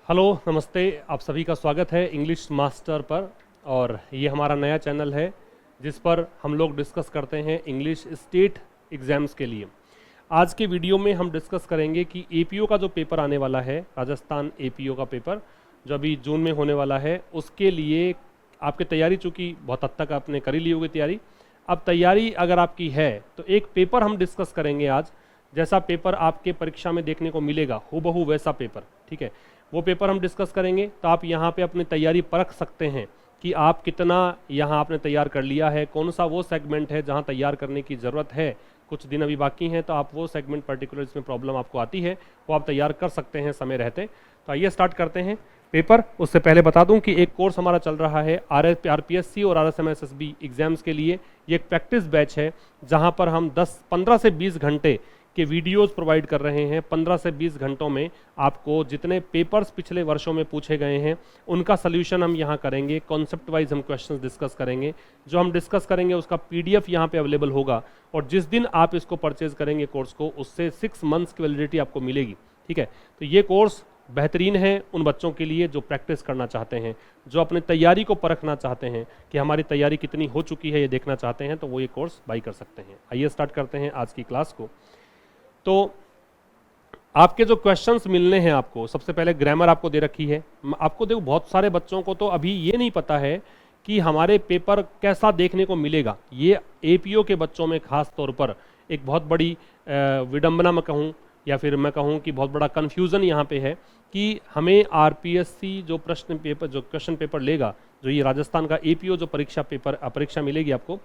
Hello नमस्ते, आप सभी का स्वागत है इंग्लिश मास्टर पर। और ये हमारा नया चैनल है जिस पर हम लोग डिस्कस करते हैं इंग्लिश स्टेट एग्ज़ाम्स के लिए। आज के वीडियो में हम डिस्कस करेंगे कि एपीओ का जो पेपर आने वाला है, राजस्थान एपीओ का पेपर जो अभी जून में होने वाला है, उसके लिए आपकी तैयारी चूँकि बहुत हद तक आपने कर ही ली होगी तैयारी। अब तैयारी अगर आपकी है तो एक पेपर हम डिस्कस करेंगे आज, जैसा पेपर आपके परीक्षा में देखने को मिलेगा हूबहू वैसा पेपर, ठीक है। वो पेपर हम डिस्कस करेंगे तो आप यहाँ पे अपनी तैयारी परख सकते हैं कि आप कितना यहाँ आपने तैयार कर लिया है, कौन सा वो सेगमेंट है जहाँ तैयार करने की ज़रूरत है। कुछ दिन अभी बाकी हैं तो आप वो सेगमेंट पर्टिकुलर जिसमें प्रॉब्लम आपको आती है वो आप तैयार कर सकते हैं समय रहते। तो आइए स्टार्ट करते हैं पेपर। उससे पहले बता दूं कि एक कोर्स हमारा चल रहा है आरपीएससी और आरएसएमएसएसबी एग्जाम्स के लिए। ये एक प्रैक्टिस बैच है जहां पर हम 15 से 20 घंटे के वीडियोस प्रोवाइड कर रहे हैं। 15 से 20 घंटों में आपको जितने पेपर्स पिछले वर्षों में पूछे गए हैं उनका सोल्यूशन हम यहाँ करेंगे। कॉन्सेप्ट वाइज हम क्वेश्चंस डिस्कस करेंगे। जो हम डिस्कस करेंगे उसका पीडीएफ यहाँ पे अवेलेबल होगा और जिस दिन आप इसको परचेज करेंगे कोर्स को, उससे 6 मंथ्स की वैलिडिटी आपको मिलेगी, ठीक है। तो ये कोर्स बेहतरीन है उन बच्चों के लिए जो प्रैक्टिस करना चाहते हैं, जो अपनी तैयारी को परखना चाहते हैं कि हमारी तैयारी कितनी हो चुकी है, ये देखना चाहते हैं, तो वो ये कोर्स बाई कर सकते हैं। आइए स्टार्ट करते हैं आज की क्लास को। तो आपके जो क्वेश्चंस मिलने हैं आपको, सबसे पहले ग्रामर आपको दे रखी है। आपको देखो बहुत सारे बच्चों को तो अभी ये नहीं पता है कि हमारे पेपर कैसा देखने को मिलेगा। ये एपीओ के बच्चों में खास तौर पर एक बहुत बड़ी विडंबना मैं कहूँ या फिर मैं कहूँ कि बहुत बड़ा कन्फ्यूज़न यहाँ पे है कि हमें आरपीएससी जो क्वेश्चन पेपर लेगा, जो ये राजस्थान का एपीओ जो परीक्षा मिलेगी आपको,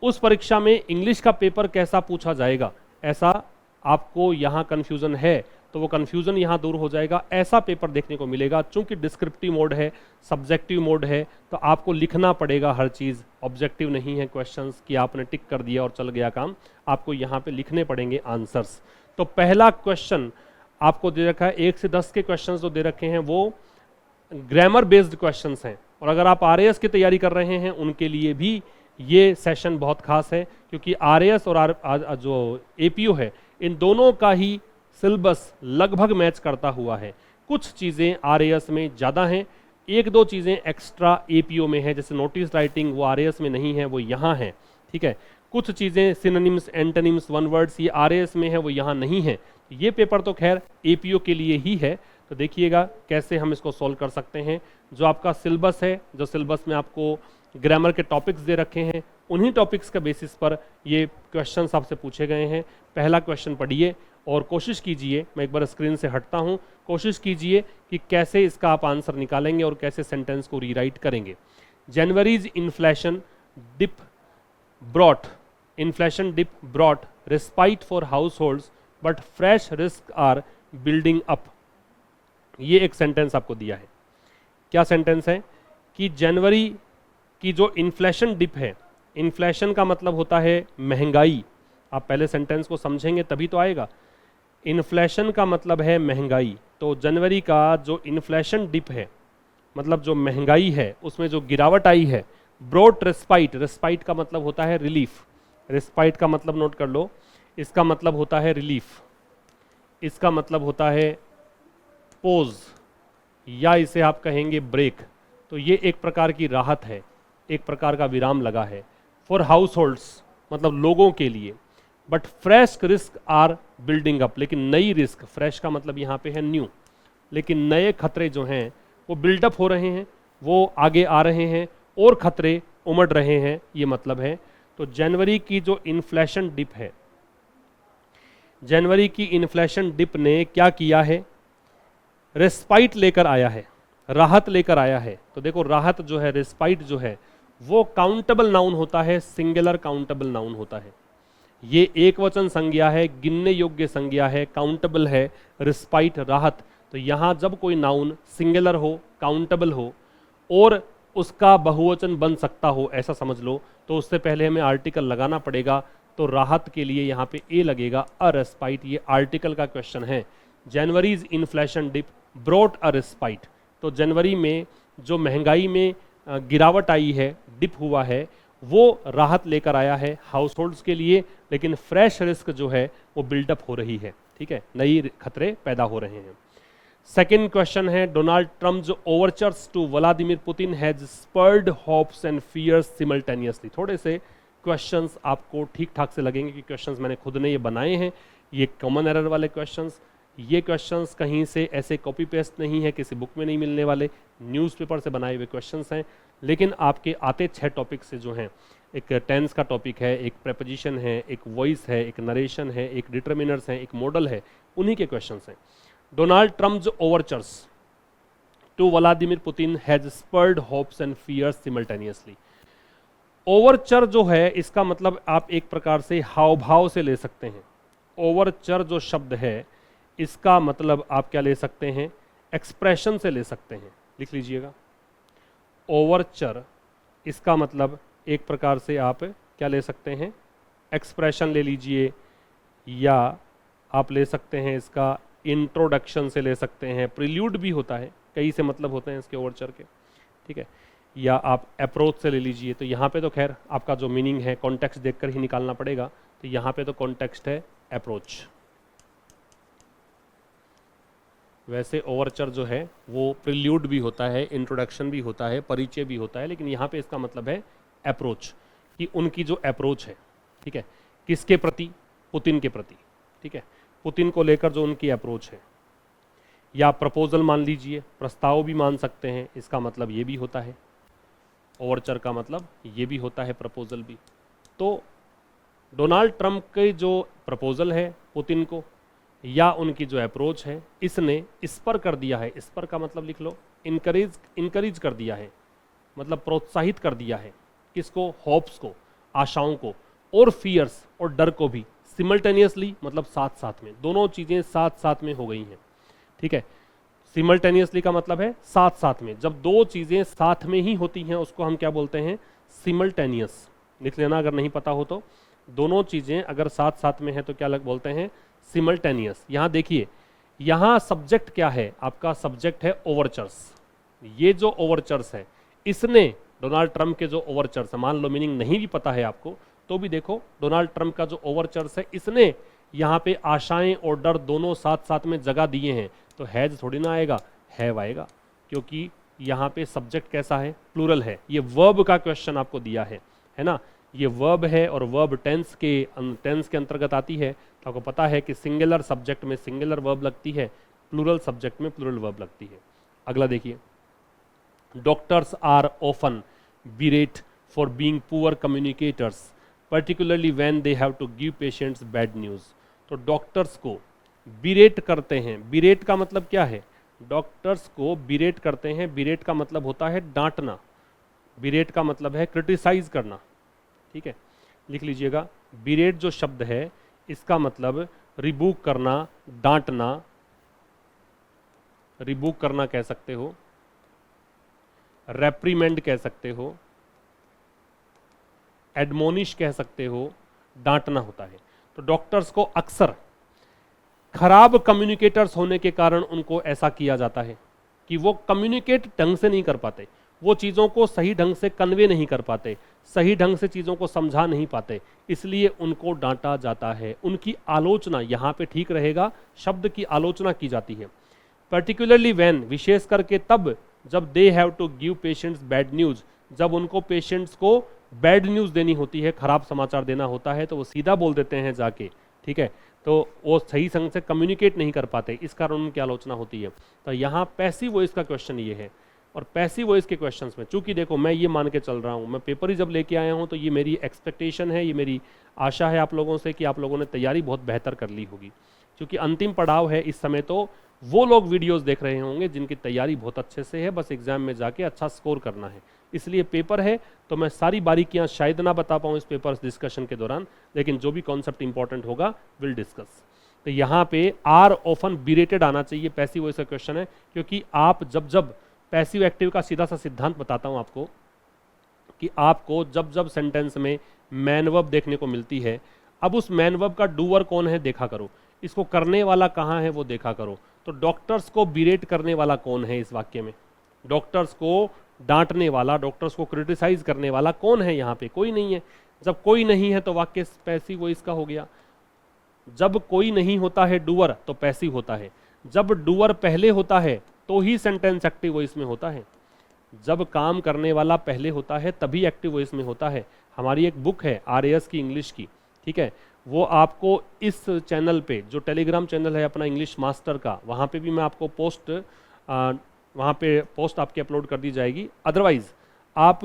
उस परीक्षा में इंग्लिश का पेपर कैसा पूछा जाएगा, ऐसा आपको यहाँ कन्फ्यूज़न है। तो वो कन्फ्यूज़न यहाँ दूर हो जाएगा। ऐसा पेपर देखने को मिलेगा। चूंकि डिस्क्रिप्टिव मोड है, सब्जेक्टिव मोड है, तो आपको लिखना पड़ेगा हर चीज़। ऑब्जेक्टिव नहीं है क्वेश्चंस कि आपने टिक कर दिया और चल गया काम। आपको यहाँ पे लिखने पड़ेंगे आंसर्स। तो पहला क्वेश्चन आपको दे रखा है, 1 से 10 के क्वेश्चन जो दे रखे हैं वो ग्रामर बेस्ड क्वेश्चंस हैं। और अगर आप आरएएस की तैयारी कर रहे हैं उनके लिए भी ये सेशन बहुत खास है, क्योंकि आरएएस और जो एपीओ है, इन दोनों का ही सिलेबस लगभग मैच करता हुआ है। कुछ चीज़ें आरएएस में ज़्यादा हैं, 1-2 चीज़ें एक्स्ट्रा एपीओ में है, जैसे नोटिस राइटिंग, वो आरएएस में नहीं है, वो यहाँ है, ठीक है। कुछ चीज़ें सिनोनिम्स, एंटोनिम्स, वन वर्ड्स, ये आरएएस में है, वो यहाँ नहीं है। ये पेपर तो खैर एपीओ के लिए ही है। तो देखिएगा कैसे हम इसको सॉल्व कर सकते हैं। जो आपका सिलेबस है, जो सिलेबस में आपको ग्रामर के टॉपिक्स दे रखे हैं, उन्हीं टॉपिक्स के बेसिस पर ये क्वेश्चंस आपसे पूछे गए हैं। पहला क्वेश्चन पढ़िए और कोशिश कीजिए, मैं एक बार स्क्रीन से हटता हूँ, कोशिश कीजिए कि कैसे इसका आप आंसर निकालेंगे और कैसे सेंटेंस को रीराइट करेंगे। January's inflation dip brought respite for households but fresh risk are building up. ये एक सेंटेंस आपको दिया है। क्या सेंटेंस है कि जनवरी की जो इन्फ्लेशन डिप है, इन्फ्लेशन का मतलब होता है महंगाई। आप पहले सेंटेंस को समझेंगे तभी तो आएगा। इन्फ्लेशन का मतलब है महंगाई। तो जनवरी का जो इन्फ्लेशन डिप है, मतलब जो महंगाई है उसमें जो गिरावट आई है, ब्रॉट रिस्पाइट, रिस्पाइट का मतलब होता है रिलीफ। रिस्पाइट का मतलब नोट कर लो, इसका मतलब होता है रिलीफ, इसका मतलब होता है पोज, या इसे आप कहेंगे ब्रेक। तो ये एक प्रकार की राहत है, एक प्रकार का विराम लगा है। फॉर हाउस होल्ड्स मतलब लोगों के लिए। But fresh risk are building up, लेकिन नई रिस्क, फ्रेश का मतलब यहाँ पे है न्यू, लेकिन नए खतरे जो हैं वो बिल्डअप हो रहे हैं, वो आगे आ रहे हैं और खतरे उमड़ रहे हैं, ये मतलब है। तो जनवरी की जो इन्फ्लेशन डिप है, जनवरी की इन्फ्लेशन डिप ने क्या किया है, रेस्पाइट लेकर आया है, राहत लेकर आया है। तो देखो राहत जो है, रेस्पाइट जो है, वो काउंटेबल नाउन होता है, सिंगुलर काउंटेबल नाउन होता है। ये एक वचन संज्ञा है, गिनने योग्य संज्ञा है, काउंटेबल है, रिस्पाइट राहत। तो यहाँ जब कोई नाउन सिंगुलर हो, काउंटेबल हो और उसका बहुवचन बन सकता हो, ऐसा समझ लो, तो उससे पहले हमें आर्टिकल लगाना पड़ेगा। तो राहत के लिए यहाँ पे ए लगेगा, अ रेस्पाइट। ये आर्टिकल का क्वेश्चन है। January's inflation dip brought a respite. तो जनवरी में जो महंगाई में गिरावट आई है, डिप हुआ है, वो राहत लेकर आया है हाउस होल्ड्स के लिए, लेकिन फ्रेश रिस्क जो है वो बिल्डअप हो रही है, ठीक है, नई खतरे पैदा हो रहे हैं। सेकेंड क्वेश्चन है, Donald Trump's overtures to Vladimir Putin has spurred hopes and fears simultaneously. थोड़े से क्वेश्चंस आपको ठीक ठाक से लगेंगे कि क्वेश्चंस मैंने खुद ने ये बनाए हैं, ये कॉमन एरर वाले क्वेश्चंस, ये क्वेश्चंस कहीं से ऐसे कॉपी पेस्ट नहीं है, किसी बुक में नहीं मिलने वाले, न्यूज़पेपर से बनाए हुए क्वेश्चंस हैं। लेकिन आपके आते 6 टॉपिक से जो हैं, एक टेंस का टॉपिक है, एक प्रेपोजिशन है, एक वॉइस है, एक नरेशन है, एक डिटर्मिनर्स है, एक मॉडल है, उन्हीं के क्वेश्चंस हैं। Donald Trump's overtures to Vladimir Putin has spurred hopes and fears simultaneously. Overture जो है इसका मतलब आप एक प्रकार से हाव भाव से ले सकते हैं। ओवरचर जो शब्द है इसका मतलब आप क्या ले सकते हैं, एक्सप्रेशन से ले सकते हैं। लिख लीजिएगा, ओवरचर इसका मतलब एक प्रकार से आप क्या ले सकते हैं, एक्सप्रेशन ले लीजिए, या आप ले सकते हैं इसका इंट्रोडक्शन से ले सकते हैं, प्रिल्यूड भी होता है, कई से मतलब होते हैं इसके ओवरचर के, ठीक है, या आप अप्रोच से ले लीजिए। तो यहाँ पे तो खैर आपका जो मीनिंग है कॉन्टेक्स्ट देखकर ही निकालना पड़ेगा, तो यहाँ पे तो कॉन्टेक्स्ट है अप्रोच। वैसे ओवरचर जो है वो प्रिल्यूड भी होता है, इंट्रोडक्शन भी होता है, परिचय भी होता है, लेकिन यहाँ पे इसका मतलब है अप्रोच, कि उनकी जो अप्रोच है, ठीक है, किसके प्रति, पुतिन के प्रति, ठीक है, पुतिन को लेकर जो उनकी अप्रोच है। या प्रपोजल मान लीजिए, प्रस्ताव भी मान सकते हैं, इसका मतलब ये भी होता है, ओवरचर का मतलब ये भी होता है, प्रपोजल भी। तो डोनाल्ड ट्रंप के जो प्रपोजल है पुतिन को, या उनकी जो अप्रोच है, इसने इस पर कर दिया है, इस पर का मतलब लिख लो, इनकरेज कर दिया है, मतलब प्रोत्साहित कर दिया है, किसको, होप्स को, आशाओं को, और फियर्स और डर को भी, सिमल्टेनियसली मतलब साथ साथ में, दोनों चीज़ें साथ साथ में हो गई हैं, ठीक है। सिमल्टेनियसली का मतलब है साथ साथ में, जब दो चीज़ें साथ में ही होती हैं उसको हम क्या बोलते हैं, सिमल्टेनियस। लिख लेना अगर नहीं पता हो तो, दोनों चीज़ें अगर साथ साथ में है तो क्या बोलते हैं, सिमल्टेनियस। यहाँ देखिए, यहाँ सब्जेक्ट क्या है आपका, सब्जेक्ट है ओवरचर्स। ये जो ओवरचर्स है, इसने डोनाल्ड ट्रंप के जो ओवरचर्स है, मान लो मीनिंग नहीं भी पता है आपको तो भी देखो, डोनाल्ड ट्रंप का जो ओवरचर्स है, इसने यहाँ पे आशाएं और डर दोनों साथ साथ में जगह दिए हैं, तो हैज थोड़ी ना आएगा, हैव आएगा, क्योंकि यहाँ पे सब्जेक्ट कैसा है, प्लूरल है। ये वर्ब का क्वेश्चन आपको दिया है ना, ये वर्ब है और वर्ब टेंस के अंतर्गत आती है। तो आपको पता है कि सिंगुलर सब्जेक्ट में सिंगुलर वर्ब लगती है, प्लूरल सब्जेक्ट में प्लूरल वर्ब लगती है। अगला देखिए, doctors are often berated for being poor communicators particularly when they have to give patients bad news। तो डॉक्टर्स को बिरेट करते हैं, बिरेट का मतलब क्या है, डॉक्टर्स को बिरेट करते हैं, बिरेट का मतलब होता है डांटना, बिरेट का मतलब है क्रिटिसाइज करना, ठीक है, लिख लीजिएगा। बिरेट जो शब्द है इसका मतलब रिबूक करना, डांटना, रिबूक करना कह सकते हो, रेप्रीमेंड कह सकते हो, एडमोनिश कह सकते हो, डांटना होता है। तो डॉक्टर्स को अक्सर खराब कम्युनिकेटर्स होने के कारण उनको ऐसा किया जाता है कि वो कम्युनिकेट ढंग से नहीं कर पाते, वो चीज़ों को सही ढंग से कन्वे नहीं कर पाते, सही ढंग से चीज़ों को समझा नहीं पाते, इसलिए उनको डांटा जाता है। उनकी आलोचना, यहाँ पे ठीक रहेगा, शब्द की आलोचना की जाती है। पर्टिकुलरली व्हेन, विशेष करके तब जब they have to give patients bad news, जब उनको पेशेंट्स को बैड न्यूज़ देनी होती है, खराब समाचार देना होता है, तो वो सीधा बोल देते हैं जाके, ठीक है, तो वो सही संग से कम्युनिकेट नहीं कर पाते, इस कारण उनकी आलोचना होती है। तो यहाँ पैसिव वॉइस का क्वेश्चन ये है, और पैसिव वॉइस के क्वेश्चंस में चूंकि देखो मैं ये मान के चल रहा हूँ, मैं पेपर ही जब लेके आया हूँ, तो ये मेरी एक्सपेक्टेशन है, ये मेरी आशा है आप लोगों से कि आप लोगों ने तैयारी बहुत बेहतर कर ली होगी, क्योंकि अंतिम पड़ाव है इस समय। तो वो लोग वीडियोस देख रहे होंगे जिनकी तैयारी बहुत अच्छे से है, बस एग्जाम में जाके अच्छा स्कोर करना है, इसलिए पेपर है। तो मैं सारी बारीकियां शायद ना बता पाऊँ इस पेपर डिस्कशन के दौरान, लेकिन जो भी कॉन्सेप्ट इंपॉर्टेंट होगा विल डिस्कस। तो यहाँ पे आर ऑफन बिरेटेड आना चाहिए, पैसिव वॉइस का क्वेश्चन है, क्योंकि आप जब पैसिव एक्टिव का सीधा सा सिद्धांत बताता हूँ आपको, कि आपको जब सेंटेंस में मैन वर्ब देखने को मिलती है, अब उस मैन वर्ब का डूअर कौन है देखा करो, इसको करने वाला कहाँ है वो देखा करो। तो डॉक्टर्स को बिरेट करने वाला कौन है इस वाक्य में, डॉक्टर्स को डांटने वाला, डॉक्टर्स को क्रिटिसाइज करने वाला कौन है, यहाँ पे कोई नहीं है। जब कोई नहीं है तो वाक्य पैसिव वॉइस का हो गया। जब कोई नहीं होता है डूअर तो पैसिव होता है, जब डूअर पहले होता है तो ही सेंटेंस एक्टिव वॉइस में होता है, जब काम करने वाला पहले होता है तभी एक्टिव वॉइस में होता है। हमारी एक बुक है RAS की इंग्लिश की, ठीक है, वो आपको इस चैनल पे, जो टेलीग्राम चैनल है अपना इंग्लिश मास्टर का, वहाँ पे भी मैं आपको वहाँ पे पोस्ट आपकी अपलोड कर दी जाएगी। अदरवाइज़ आप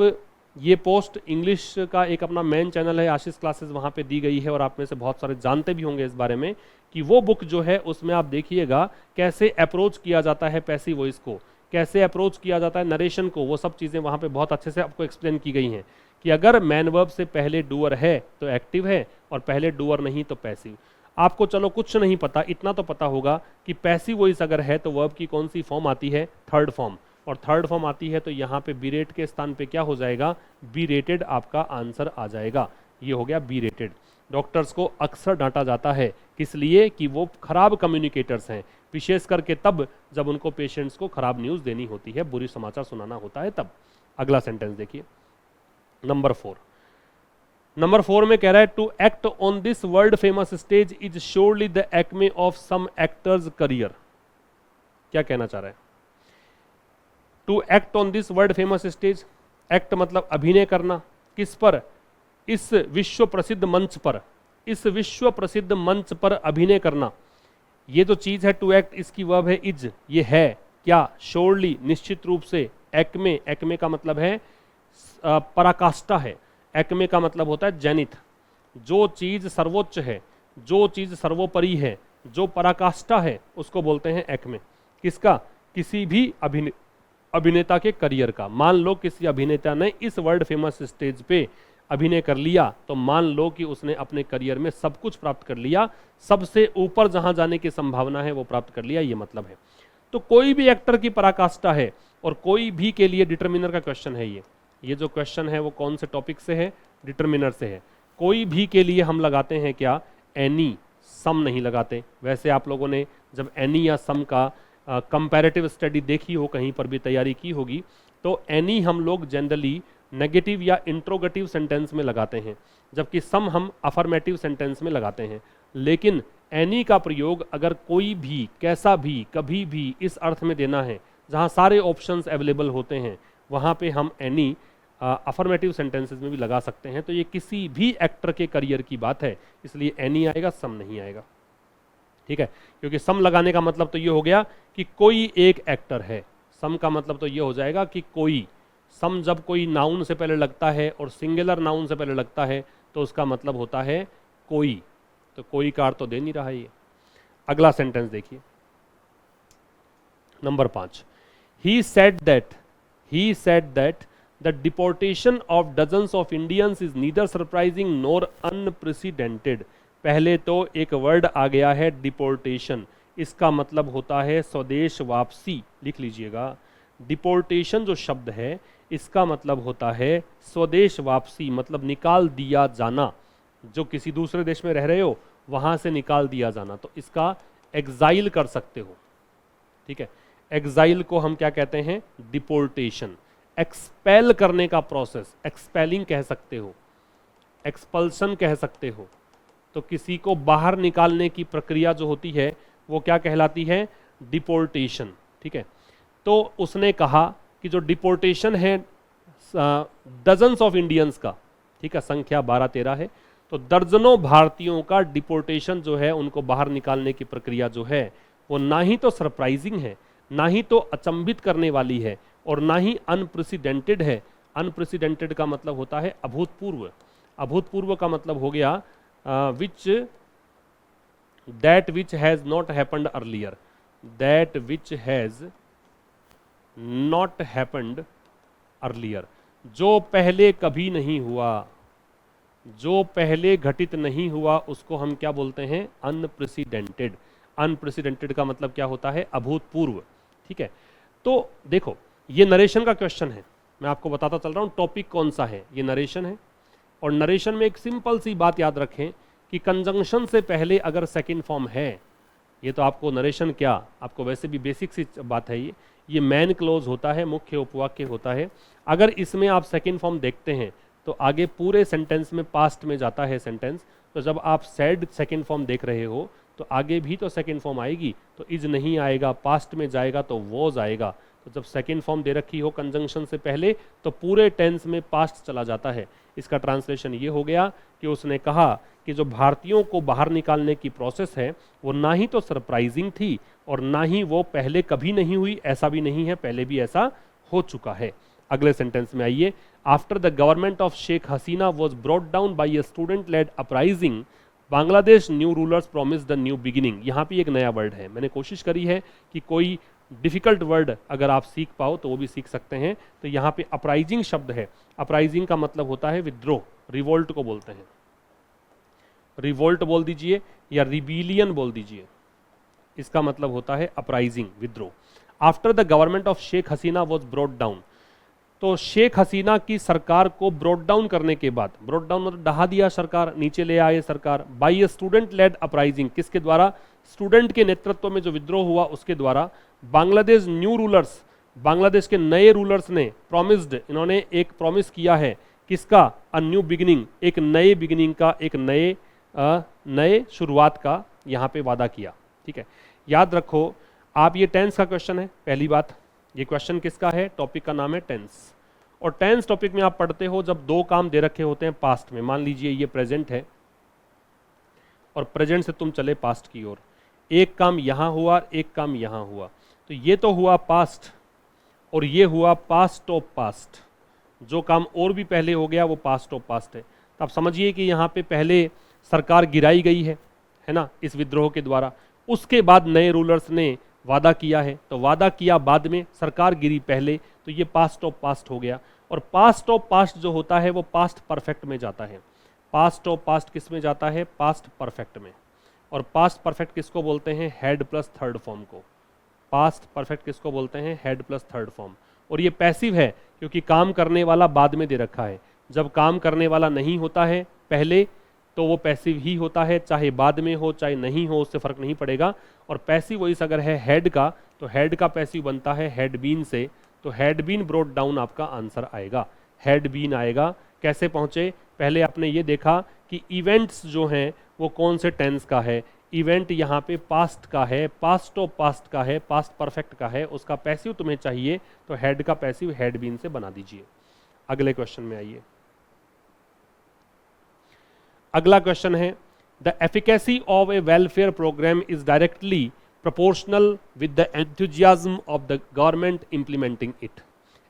ये पोस्ट इंग्लिश का एक अपना मेन चैनल है आशीष क्लासेस, वहाँ पे दी गई है और आप में से बहुत सारे जानते भी होंगे इस बारे में कि वो बुक जो है उसमें आप देखिएगा कैसे अप्रोच किया जाता है पैसिव वॉइस को, कैसे अप्रोच किया जाता है नरेशन को, वो सब चीज़ें वहाँ पे बहुत अच्छे से आपको एक्सप्लेन की गई हैं कि अगर मैन वर्ब से पहले डूअर है तो एक्टिव है और पहले डूअर नहीं तो पैसिव। आपको चलो कुछ नहीं पता, इतना तो पता होगा कि पैसिव वॉइस अगर है तो वर्ब की कौन सी फॉर्म आती है, थर्ड फॉर्म, और थर्ड फॉर्म आती है तो यहाँ पे बी रेट के स्थान पे क्या हो जाएगा, बी रेटेड आपका आंसर आ जाएगा। ये हो गया बी रेटेड। डॉक्टर्स को अक्सर डांटा जाता है, किस लिए कि वो खराब कम्युनिकेटर्स हैं, विशेष करके तब जब उनको पेशेंट्स को खराब न्यूज़ देनी होती है, बुरी समाचार सुनाना होता है तब। अगला सेंटेंस देखिए, नंबर 4। नंबर 4 में कह रहा है to act on this world famous stage is surely the acme of some actors career. क्या कहना चाह रहा है, to act on this world famous stage, act मतलब अभिनय करना, किस पर, इस विश्व प्रसिद्ध मंच पर, इस विश्व प्रसिद्ध मंच पर अभिनय करना। ये जो चीज है टू एक्ट, इसकी वर्ब है इज, ये है क्या, श्योरली निश्चित रूप से, एक्मे, एक्मे का मतलब है पराकाष्ठा है, एक्मे का मतलब होता है जेनिथ, जो चीज सर्वोच्च है, जो चीज सर्वोपरि है, जो पराकाष्ठा है उसको बोलते हैं एक्मे। किसका, किसी भी अभिनेता के करियर का। मान लो किसी अभिनेता ने इस वर्ल्ड फेमस स्टेज पे अभिनय कर लिया तो मान लो कि उसने अपने करियर में सब कुछ प्राप्त कर लिया, सबसे ऊपर जहां जाने की संभावना है वो प्राप्त कर लिया, ये मतलब है। तो कोई भी एक्टर की पराकाष्ठा है और कोई भी के लिए डिटरमिनर का क्वेश्चन है ये जो क्वेश्चन है वो कौन से टॉपिक से है, डिटरमिनर से है। कोई भी के लिए हम लगाते हैं क्या, एनी, सम नहीं लगाते। वैसे आप लोगों ने जब एनी या सम का कंपैरेटिव स्टडी देखी हो, कहीं पर भी तैयारी की होगी, तो एनी हम लोग जनरली नेगेटिव या इंट्रोगेटिव सेंटेंस में लगाते हैं, जबकि सम हम अफर्मेटिव सेंटेंस में लगाते हैं। लेकिन एनी का प्रयोग अगर कोई भी, कैसा भी, कभी भी इस अर्थ में देना है जहां सारे ऑप्शंस अवेलेबल होते हैं, वहां पे हम एनी अफर्मेटिव सेंटेंसेस में भी लगा सकते हैं। तो ये किसी भी एक्टर के करियर की बात है, इसलिए एनी आएगा, सम नहीं आएगा, ठीक है। क्योंकि सम लगाने का मतलब तो ये हो गया कि कोई एक एक्टर है, सम का मतलब तो ये हो जाएगा कि कोई, सम जब कोई नाउन से पहले लगता है और सिंगुलर नाउन से पहले लगता है तो उसका मतलब होता है कोई, तो कोई का अर्थ तो दे नहीं रहा है ये। अगला सेंटेंस देखिए, number 5। He said that the deportation of dozens of Indians is neither surprising nor unprecedented. पहले तो एक वर्ड आ गया है डिपोर्टेशन, इसका मतलब होता है स्वदेश वापसी, लिख लीजिएगा। डिपोर्टेशन जो शब्द है इसका मतलब होता है स्वदेश वापसी, मतलब निकाल दिया जाना। जो किसी दूसरे देश में रह रहे हो वहां से निकाल दिया जाना, तो इसका एग्जाइल कर सकते हो, ठीक है। एग्जाइल को हम क्या कहते हैं, डिपोर्टेशन। एक्सपेल करने का प्रोसेस, एक्सपेलिंग कह सकते हो, एक्सपल्सन कह सकते हो। तो किसी को बाहर निकालने की प्रक्रिया जो होती है वो क्या कहलाती है, डिपोर्टेशन, ठीक है। तो उसने कहा कि जो डिपोर्टेशन है डजन्स ऑफ इंडियंस का, ठीक है, संख्या 12-13 है, तो दर्जनों भारतीयों का डिपोर्टेशन जो है, उनको बाहर निकालने की प्रक्रिया जो है वो ना ही तो सरप्राइजिंग है, ना ही तो अचंभित करने वाली है, और ना ही अनप्रेसिडेंटेड है। अनप्रेसिडेंटेड का मतलब होता है अभूतपूर्व। अभूतपूर्व का मतलब हो गया which that which has not happened earlier, that which has not happened earlier, जो पहले कभी नहीं हुआ, जो पहले घटित नहीं हुआ, उसको हम क्या बोलते हैं, अनप्रेसिडेंटेड। अनप्रेसिडेंटेड का मतलब क्या होता है, अभूतपूर्व, ठीक है। तो देखो ये नरेशन का क्वेश्चन है, मैं आपको बताता चल रहा हूं टॉपिक कौन सा है, ये नरेशन है। और नरेशन में एक सिंपल सी बात याद रखें कि कंजंक्शन से पहले अगर सेकंड फॉर्म है, ये तो आपको नरेशन क्या, आपको वैसे भी बेसिक सी बात है, ये मैन क्लोज होता है, मुख्य उपवाक्य होता है। अगर इसमें आप सेकंड फॉर्म देखते हैं तो आगे पूरे सेंटेंस में पास्ट में जाता है सेंटेंस। तो जब आप सेड सेकंड फॉर्म देख रहे हो तो तो आगे भी तो सेकेंड फॉर्म आएगी, तो इज नहीं आएगा, पास्ट में जाएगा तो वॉज आएगा। तो जब सेकेंड फॉर्म दे रखी हो कंजंक्शन से पहले तो पूरे टेंस में पास्ट चला जाता है। इसका ट्रांसलेशन ये हो गया कि उसने कहा कि जो भारतीयों को बाहर निकालने की प्रोसेस है वो ना ही तो सरप्राइजिंग थी और ना ही वो पहले कभी नहीं हुई, ऐसा भी नहीं है, पहले भी ऐसा हो चुका है। अगले सेंटेंस में आइए, after the government of Sheikh Hasina was brought down by a student led uprising Bangladesh new rulers promise the new beginning. यहाँ पे एक नया वर्ड है, मैंने कोशिश करी है कि कोई डिफिकल्ट वर्ड अगर आप सीख पाओ तो वो भी सीख सकते हैं। तो यहाँ पे अपराइजिंग शब्द है, अपराइजिंग का मतलब होता है विद्रोह, रिवोल्ट को बोलते हैं, रिवोल्ट बोल दीजिए या रिबीलियन बोल दीजिए, इसका मतलब होता है अपराइजिंग, विद्रोह। After the government of Sheikh Hasina was brought down, तो शेख हसीना की सरकार को ब्रॉट डाउन करने के बाद, ब्रॉट डाउन मतलब ढहा दिया सरकार, नीचे ले आए सरकार, by a student led uprising, किसके द्वारा, स्टूडेंट के नेतृत्व में जो विद्रोह हुआ उसके द्वारा, बांग्लादेश न्यू रूलर्स, बांग्लादेश के नए रूलर्स ने, प्रॉमिस्ड, इन्होंने एक प्रॉमिस किया है, किसका, अ न्यू बिगिनिंग, एक नए बिगिनिंग का, एक नए शुरुआत का यहाँ पे वादा किया। ठीक है, याद रखो आप, ये टेंस का क्वेश्चन है, पहली बात, ये क्वेश्चन किसका है, टॉपिक का नाम है टेंस। और टेंस टॉपिक में आप पढ़ते हो जब दो काम दे रखे होते हैं पास्ट में, मान लीजिए ये प्रेजेंट है और प्रेजेंट से तुम चले पास्ट की ओर, एक काम यहां हुआ एक काम यहां हुआ, तो ये तो हुआ पास्ट और ये हुआ पास्ट ऑफ पास्ट, जो काम और भी पहले हो गया वो पास्ट ऑफ पास्ट है। तो आप समझिए कि यहाँ पे पहले सरकार गिराई गई है ना, इस विद्रोह के द्वारा, उसके बाद नए रूलर्स ने वादा किया है, तो वादा किया बाद में, सरकार गिरी पहले, तो ये पास्ट ऑफ पास्ट हो गया। और पास्ट ऑफ पास्ट जो होता है वो पास्ट परफेक्ट में जाता है, पास्ट ऑफ पास्ट किस में जाता है, पास्ट परफेक्ट में। और पास्ट परफेक्ट किसको बोलते हैं, हेड प्लस थर्ड फॉर्म को, पास्ट परफेक्ट किसको बोलते हैं, हेड प्लस थर्ड फॉर्म। और ये पैसिव है क्योंकि काम करने वाला बाद में दे रखा है, जब काम करने वाला नहीं होता है पहले तो वो पैसिव ही होता है, चाहे बाद में हो चाहे नहीं हो, उससे फर्क नहीं पड़ेगा। और पैसिव वॉइस अगर है हेड का, तो हेड का पैसिव बनता है हैड बीन से, तो हैड बीन ब्रोट डाउन आपका आंसर आएगा, हैड बीन आएगा। कैसे पहुंचे, पहले आपने ये देखा कि इवेंट्स जो हैं वो कौन से टेंस का है, इवेंट यहाँ पे पास्ट का है, पास्ट ऑफ पास्ट का है, पास्ट परफेक्ट का है, उसका पैसिव तुम्हें चाहिए तो हेड का पैसिव हैड बीन से बना दीजिए। अगले क्वेश्चन में आइए, अगला क्वेश्चन है, the efficacy of a welfare programme is directly proportional with the enthusiasm of the government implementing it.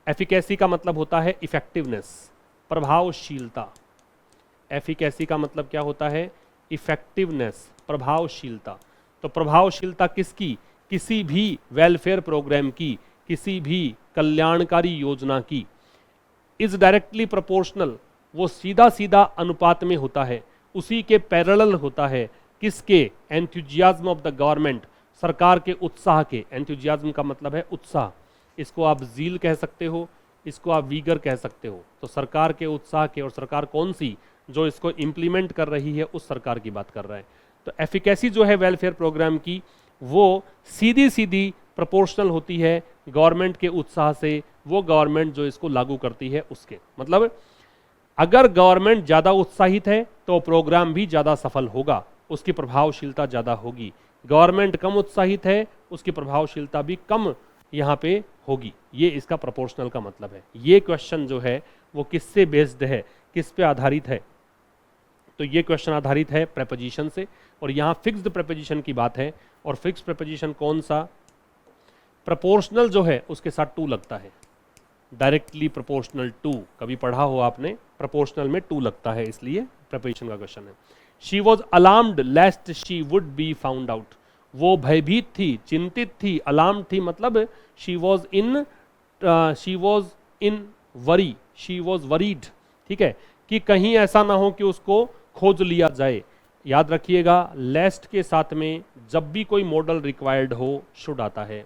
Efficacy का मतलब होता है इफेक्टिवनेस, प्रभावशीलता। एफिकेसी का मतलब क्या होता है, इफेक्टिवनेस, प्रभावशीलता। तो प्रभावशीलता किसकी, किसी भी वेलफेयर प्रोग्राम की, किसी भी कल्याणकारी योजना की। इज डायरेक्टली प्रोपोर्शनल, वो सीधा सीधा अनुपात में होता है, उसी के पैरेलल होता है, किसके, एंथुजियाज्म ऑफ द गवर्नमेंट, सरकार के उत्साह के। एंथुजियाज्म का मतलब है उत्साह, इसको आप जील कह सकते हो, इसको आप वीगर कह सकते हो। तो सरकार के उत्साह के, और सरकार कौन सी, जो इसको इम्प्लीमेंट कर रही है उस सरकार की बात कर रहा है। तो एफिकेसी जो है वेलफेयर प्रोग्राम की वो सीधी सीधी प्रोपोर्शनल होती है गवर्नमेंट के उत्साह से, वो गवर्नमेंट जो इसको लागू करती है उसके। मतलब अगर गवर्नमेंट ज़्यादा उत्साहित है तो प्रोग्राम भी ज़्यादा सफल होगा, उसकी प्रभावशीलता ज़्यादा होगी। गवर्नमेंट कम उत्साहित है, उसकी प्रभावशीलता भी कम यहाँ पे होगी। ये इसका प्रोपोर्शनल का मतलब है। ये क्वेश्चन जो है वो किससे बेस्ड है, किस पे आधारित है, तो ये क्वेश्चन आधारित है प्रेपोजिशन से, और यहाँ फिक्स्ड प्रेपोजिशन की बात है। और फिक्स प्रेपोजिशन कौन सा, प्रोपोर्शनल जो है उसके साथ टू लगता है, डायरेक्टली प्रोपोर्शनल टू, कभी पढ़ा हो आपने, प्रोपोर्शनल में टू लगता है, इसलिए प्रेपोजिशन का क्वेश्चन है। She was alarmed lest she would be found out, वो भयभीत थी, चिंतित थी, अलार्म थी मतलब she was in worry, she was worried, ठीक है, कि कहीं ऐसा ना हो कि उसको खोज लिया जाए। याद रखिएगा लेस्ट के साथ में जब भी कोई मॉडल रिक्वायर्ड हो शुड आता है,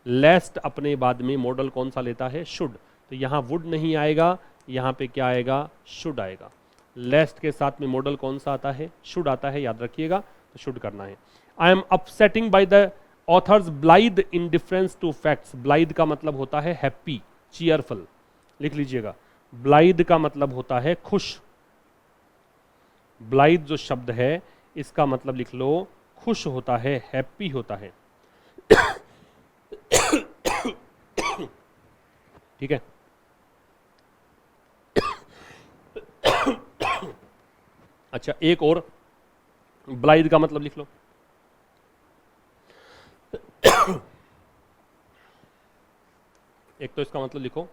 लेस्ट अपने बाद में मॉडल कौन सा लेता है, शुड। तो यहाँ वुड नहीं आएगा, यहाँ पे क्या आएगा, शुड आएगा। लेस्ट के साथ में मॉडल कौन सा आता है, शुड आता है, याद रखिएगा, तो शुड करना है। I am upsetting by the author's blithe indifference to facts, blithe का मतलब होता है हैप्पी, चीयरफुल, लिख लीजिएगा। ब्लाइद का मतलब होता है खुश, ब्लाइद जो शब्द है इसका मतलब लिख लो खुश होता है, हैप्पी होता है। ठीक है, अच्छा एक और, ब्लाइथ का मतलब लिख लो। एक तो इसका मतलब लिखो,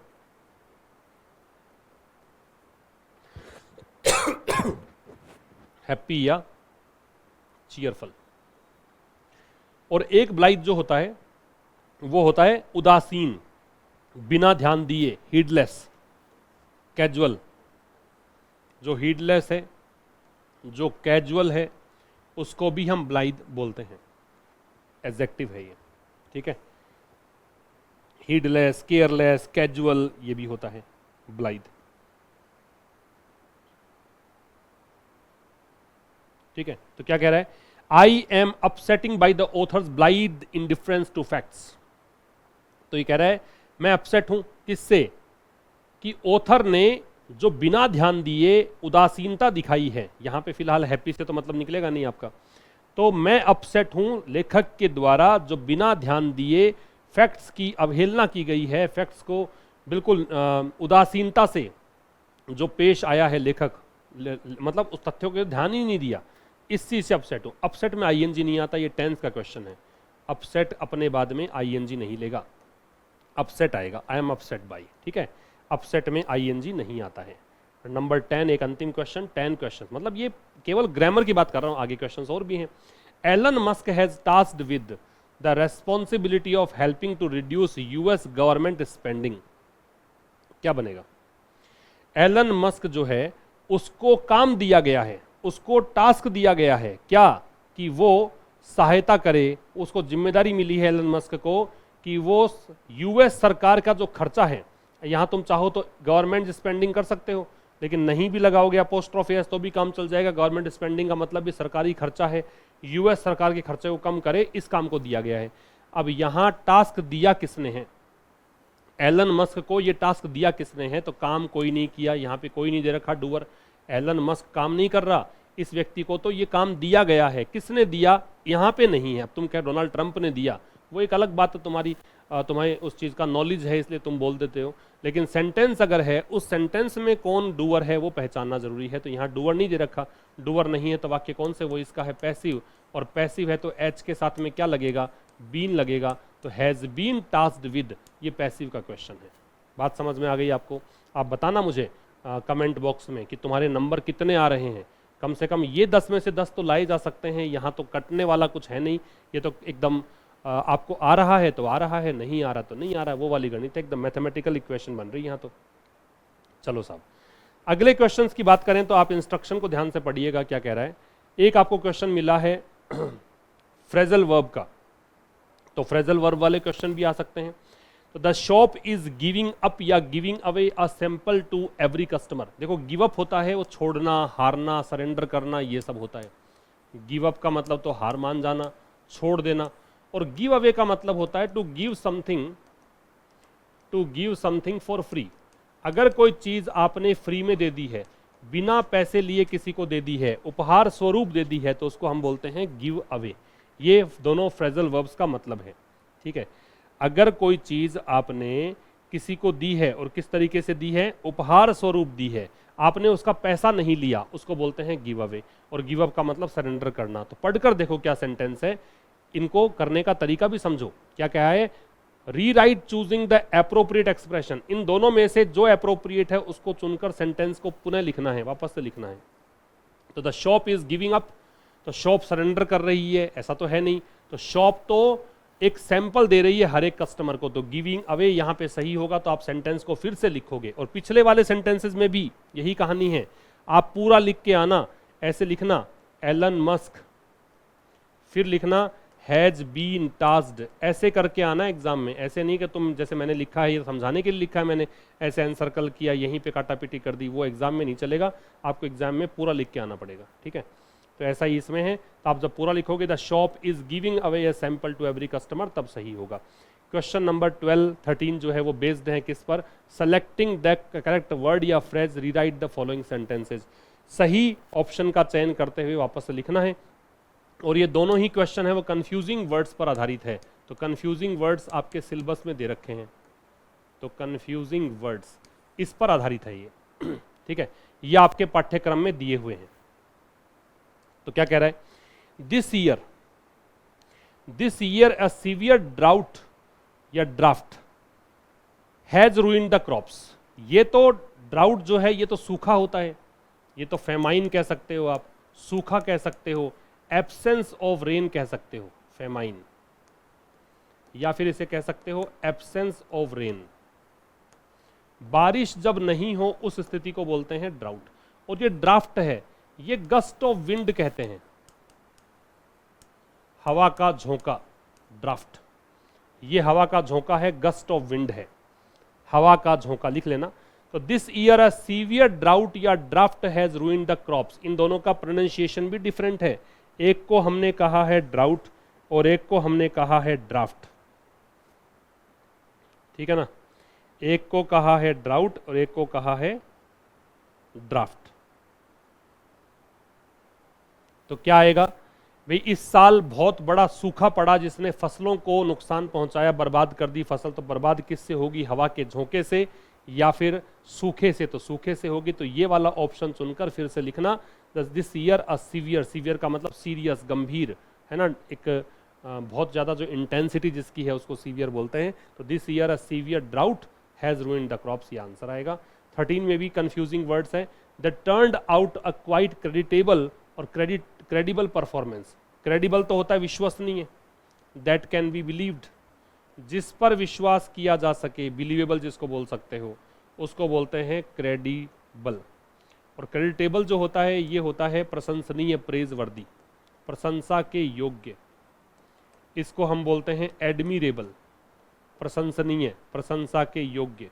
हैप्पी या चीयरफुल। और एक ब्लाइथ जो होता है वो होता है उदासीन, बिना ध्यान दिए, हीडलेस, कैजुअल। जो हीडलेस है, जो कैजुअल है, उसको भी हम ब्लाइथ बोलते हैं, एडजेक्टिव है ये। ठीक है, हीडलेस, केयरलेस, कैजुअल, ये भी होता है ब्लाइथ। ठीक है, तो क्या कह रहा है, I am upsetting by the authors blithe indifference to facts. तो ये कह रहा है मैं अपसेट हूं, किससे, कि ऑथर ने जो बिना ध्यान दिए उदासीनता दिखाई है। यहां पे फिलहाल हैप्पी से तो मतलब निकलेगा नहीं आपका, तो मैं अपसेट हूं लेखक के द्वारा जो बिना ध्यान दिए फैक्ट्स की अवहेलना की गई है, फैक्ट्स को बिल्कुल उदासीनता से जो पेश आया है लेखक, मतलब उस तथ्यों को ध्यान ही नहीं दिया, इस चीज से अपसेट हूं। अपसेट में आईएनजी नहीं आता, ये टेंस का क्वेश्चन है। अपसेट अपने बाद में आईएनजी नहीं लेगा, अपसेट आएगा, आई एम अपसेट बाई। ठीक है, अपसेट में आईएनजी नहीं आता है। नंबर 10 एक अंतिम क्वेश्चन, 10 क्वेश्चन, मतलब ये केवल ग्रामर की बात कर रहा हूं, आगे क्वेश्चंस और भी हैं। Elon Musk has tasked with the responsibility of helping to reduce US government spending. क्या बनेगा, एलन मस्क जो है उसको काम दिया गया है, उसको टास्क दिया गया है क्या, कि वो सहायता करे, उसको जिम्मेदारी मिली है एलन मस्क को कि वो यूएस सरकार का जो खर्चा है, यहां तुम चाहो तो गवर्नमेंट स्पेंडिंग कर सकते हो, लेकिन नहीं भी लगाओगे अपोस्ट्रोफी एस तो भी काम चल जाएगा। गवर्नमेंट स्पेंडिंग का मतलब भी सरकारी खर्चा है, यूएस सरकार के खर्चे को कम करे, इस काम को दिया गया है। अब यहां टास्क दिया किसने है, एलन मस्क को ये टास्क दिया किसने है, तो काम कोई नहीं किया, यहाँ पे कोई नहीं दे रखा डूअर, एलन मस्क काम नहीं कर रहा, इस व्यक्ति को तो ये काम दिया गया है। किसने दिया, यहाँ पे नहीं है। अब तुम कह डोनाल्ड ट्रंप ने दिया, वो एक अलग बात है, तुम्हारी उस चीज़ का नॉलेज है इसलिए तुम बोल देते हो, लेकिन सेंटेंस अगर है, उस सेंटेंस में कौन डूअर है वो पहचानना जरूरी है। तो यहाँ डूअर नहीं दे रखा, डूअर नहीं है तो वाक्य कौन से, वो इसका है पैसिव, और पैसिव है तो एच के साथ में क्या लगेगा, बीन लगेगा, तो हैज़ बीन टास्क्ड विद, ये पैसिव का क्वेश्चन है। बात समझ में आ गई आपको? आप बताना मुझे कमेंट बॉक्स में कि तुम्हारे नंबर कितने आ रहे हैं। कम से कम ये 10 में से 10 तो लाए जा सकते हैं, यहाँ तो कटने वाला कुछ है नहीं, ये तो एकदम आपको आ रहा है तो आ रहा है, नहीं आ रहा तो नहीं आ रहा है, वो वाली गणित है, एकदम मैथमेटिकल इक्वेशन बन रही है यहाँ तो। चलो साहब, अगले क्वेश्चंस की बात करें तो आप इंस्ट्रक्शन को ध्यान से पढ़िएगा क्या कह रहा है। एक आपको क्वेश्चन मिला है फ्रेजल वर्ब का, तो फ्रेजल वर्ब वाले क्वेश्चन भी आ सकते हैं। तो the shop is giving up या giving away a sample to every customer. देखो गिव अप होता है वो छोड़ना, हारना, सरेंडर करना, ये सब होता है। गिव अप का मतलब तो हार मान जाना, छोड़ देना, और गिव अवे का मतलब होता है to give something for free. अगर कोई चीज आपने फ्री में दे दी है, बिना पैसे लिए किसी को दे दी है, उपहार स्वरूप दे दी है, तो उसको हम बोलते हैं गिव अवे। ये दोनों फ्रेजल वर्ब्स का मतलब है। ठीक है, अगर कोई चीज आपने किसी को दी है और किस तरीके से दी है, उपहार स्वरूप दी है, आपने उसका पैसा नहीं लिया, उसको बोलते हैं गिव अवे। और गिव अप का मतलब सरेंडर करना। तो पढ़कर देखो क्या सेंटेंस है, इनको करने का तरीका भी समझो। क्या कहा है, rewrite choosing the appropriate expression. इन दोनों में से जो एप्रोप्रिएट है उसको चुनकर सेंटेंस को पुनः लिखना है, वापस से लिखना है। तो the shop is giving up, तो शॉप सरेंडर कर रही है, ऐसा तो है नहीं, तो शॉप तो एक सैंपल दे रही है हर एक कस्टमर को, तो गिविंग अवे यहाँ पे सही होगा। तो आप सेंटेंस को फिर से लिखोगे, और पिछले वाले सेंटेंसेस में भी यही कहानी है, आप पूरा लिख के आना। ऐसे लिखना एलन मस्क, फिर लिखना हैज बीन टास्क्ड, ऐसे करके आना एग्जाम में। ऐसे नहीं कि तुम जैसे मैंने लिखा है, ये समझाने के लिए लिखा है मैंने, ऐसे एनसर्कल किया, यहीं पे काटापीटी कर दी, वो एग्जाम में नहीं चलेगा। आपको एग्जाम में पूरा लिख के आना पड़ेगा। ठीक है, तो ऐसा ही इसमें है। तो आप जब पूरा लिखोगे the shop is giving away a sample to every customer, तब सही होगा। क्वेश्चन नंबर 12, 13 जो है वो बेस्ड है किस पर, सेलेक्टिंग द करेक्ट वर्ड या phrase, rewrite the following sentences. सही ऑप्शन का चयन करते हुए वापस से लिखना है। और ये दोनों ही क्वेश्चन है वो कंफ्यूजिंग वर्ड्स पर आधारित है। तो कंफ्यूजिंग वर्ड्स आपके सिलेबस में दे रखे हैं, तो कंफ्यूजिंग वर्ड्स इस पर आधारित है ये। ठीक है, ये आपके पाठ्यक्रम में दिए हुए हैं। तो क्या कह रहा है, this year a severe drought या draft has ruined the crops. ये तो ड्राउट जो है ये तो सूखा होता है, ये तो फेमाइन कह सकते हो आप, सूखा कह सकते हो, एब्सेंस ऑफ रेन कह सकते हो फेमाइन, या फिर इसे कह सकते हो एब्सेंस ऑफ रेन। बारिश जब नहीं हो उस स्थिति को बोलते हैं ड्राउट। और ये ड्राफ्ट है, ये गस्ट ऑफ विंड कहते हैं, हवा का झोंका। ड्राफ्ट ये हवा का झोंका है, गस्ट ऑफ विंड है, हवा का झोंका लिख लेना। तो this year a severe drought या draft has ruined the crops. इन दोनों का प्रोनाउंसिएशन भी डिफरेंट है, एक को हमने कहा है ड्राउट और एक को हमने कहा है ड्राफ्ट। ठीक है ना, एक को कहा है ड्राउट और एक को कहा है ड्राफ्ट। तो क्या आएगा भाई, इस साल बहुत बड़ा सूखा पड़ा जिसने फसलों को नुकसान पहुंचाया, बर्बाद कर दी फसल। तो बर्बाद किससे होगी, हवा के झोंके से या फिर सूखे से? तो सूखे से होगी। तो ये वाला ऑप्शन चुनकर फिर से लिखना, this year a severe, severe का मतलब सीरियस, गंभीर है ना, एक बहुत ज़्यादा जो इंटेंसिटी जिसकी है उसको सीवियर बोलते हैं। तो this year a severe drought has ruined the crops, ये आंसर आएगा। 13 में भी कंफ्यूजिंग वर्ड्स हैं, that turned out a quite creditable और क्रेडिबल परफॉर्मेंस। क्रेडिबल तो होता है विश्वसनीय, दैट कैन बी बिलीव्ड, जिस पर विश्वास किया जा सके, बिलीवेबल जिसको बोल सकते हो उसको बोलते हैं क्रेडिबल। और क्रेडिटेबल जो होता है ये होता है प्रशंसनीय, प्रेज वर्दी, प्रशंसा के योग्य, इसको हम बोलते हैं एडमिरेबल, प्रशंसनीय, प्रशंसा के योग्य।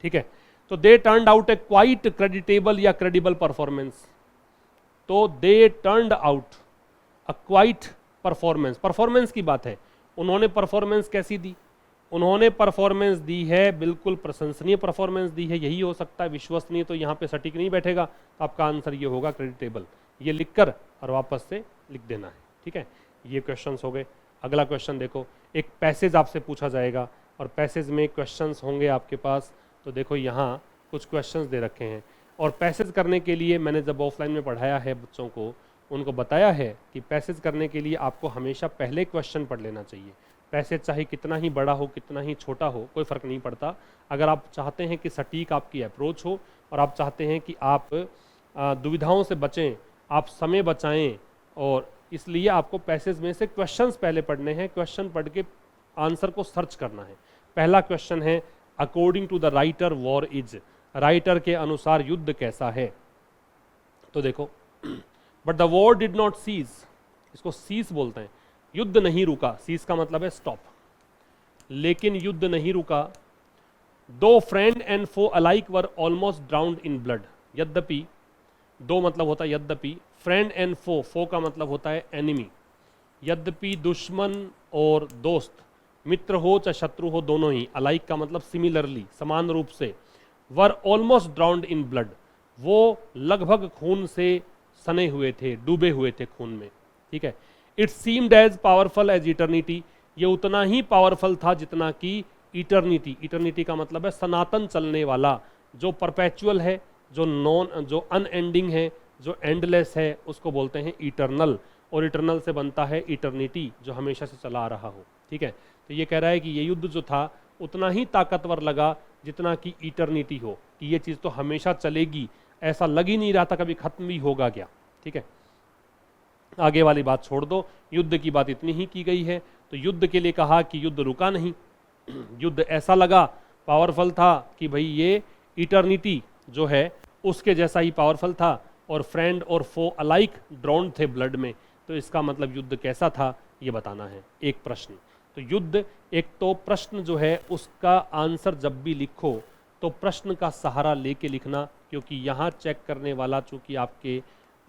ठीक है, तो दे टर्न्ड आउट ए क्वाइट क्रेडिटेबल या क्रेडिबल परफॉर्मेंस। तो दे turned out a quite performance, performance की बात है, उन्होंने परफॉर्मेंस कैसी दी? उन्होंने परफॉर्मेंस दी है बिल्कुल प्रशंसनीय परफॉर्मेंस दी है, यही हो सकता है। विश्वसनीय तो यहाँ पे सटीक नहीं बैठेगा, तो आपका आंसर ये होगा क्रेडिटेबल। ये लिखकर और वापस से लिख देना है। ठीक है, ये क्वेश्चंस हो गए। अगला क्वेश्चन देखो, एक पैसेज आपसे पूछा जाएगा और पैसेज में क्वेश्चंस होंगे आपके पास। तो देखो यहाँ कुछ क्वेश्चंस दे रखे हैं, और पैसेज करने के लिए मैंने जब ऑफलाइन में पढ़ाया है बच्चों को, उनको बताया है कि पैसेज करने के लिए आपको हमेशा पहले क्वेश्चन पढ़ लेना चाहिए। पैसेज चाहे कितना ही बड़ा हो, कितना ही छोटा हो, कोई फ़र्क नहीं पड़ता। अगर आप चाहते हैं कि सटीक आपकी अप्रोच हो और आप चाहते हैं कि आप दुविधाओं से बचें, आप समय बचाएं, और इसलिए आपको पैसेज में से क्वेश्चंस पहले पढ़ने हैं। क्वेश्चन पढ़ के आंसर को सर्च करना है। पहला क्वेश्चन है, according to the writer war is, writer के अनुसार युद्ध कैसा है? तो देखो, but the war did not cease, इसको सीज बोलते हैं, युद्ध नहीं रुका, सीज का मतलब है स्टॉप, लेकिन युद्ध नहीं रुका। Though friend and foe alike were almost drowned in blood, यद्यपि, दो मतलब होता है यद्यपि, फ्रेंड एंड फो, फो का मतलब होता है एनिमी, यद्यपि दुश्मन और दोस्त, मित्र हो चाहे शत्रु हो, दोनों ही, अलाइक का मतलब सिमिलरली, समान रूप से, वर ऑलमोस्ट ड्राउन्ड इन ब्लड, वो लगभग खून से सने हुए थे, डूबे हुए थे खून में। ठीक है, it seemed as powerful as eternity, ये उतना ही पावरफुल था जितना कि इटर्निटी, इटर्निटी का मतलब है सनातन चलने वाला, जो परपेचुअल है, जो अनएंडिंग है, जो एंडलेस है, उसको बोलते हैं इटर्नल, और इटर्नल से बनता है इटर्निटी, जो हमेशा से चला आ रहा हो। ठीक है, तो ये कह रहा है कि ये युद्ध जो था उतना ही ताकतवर लगा जितना कि इटर्निटी हो, कि ये चीज़ तो हमेशा चलेगी, ऐसा लग ही नहीं रहा था कभी खत्म भी होगा क्या। ठीक है, आगे वाली बात छोड़ दो, युद्ध की बात इतनी ही की गई है। तो युद्ध के लिए कहा कि युद्ध रुका नहीं, युद्ध ऐसा लगा, पावरफुल था कि भाई ये इटर्निटी जो है उसके जैसा ही पावरफुल था, और फ्रेंड और फो अलाइक ड्राउन्ड थे ब्लड में। तो इसका मतलब युद्ध कैसा था ये बताना है, एक प्रश्न। तो युद्ध, एक तो प्रश्न जो है उसका आंसर जब भी लिखो तो प्रश्न का सहारा लेके लिखना, क्योंकि यहाँ चेक करने वाला चूंकि आपके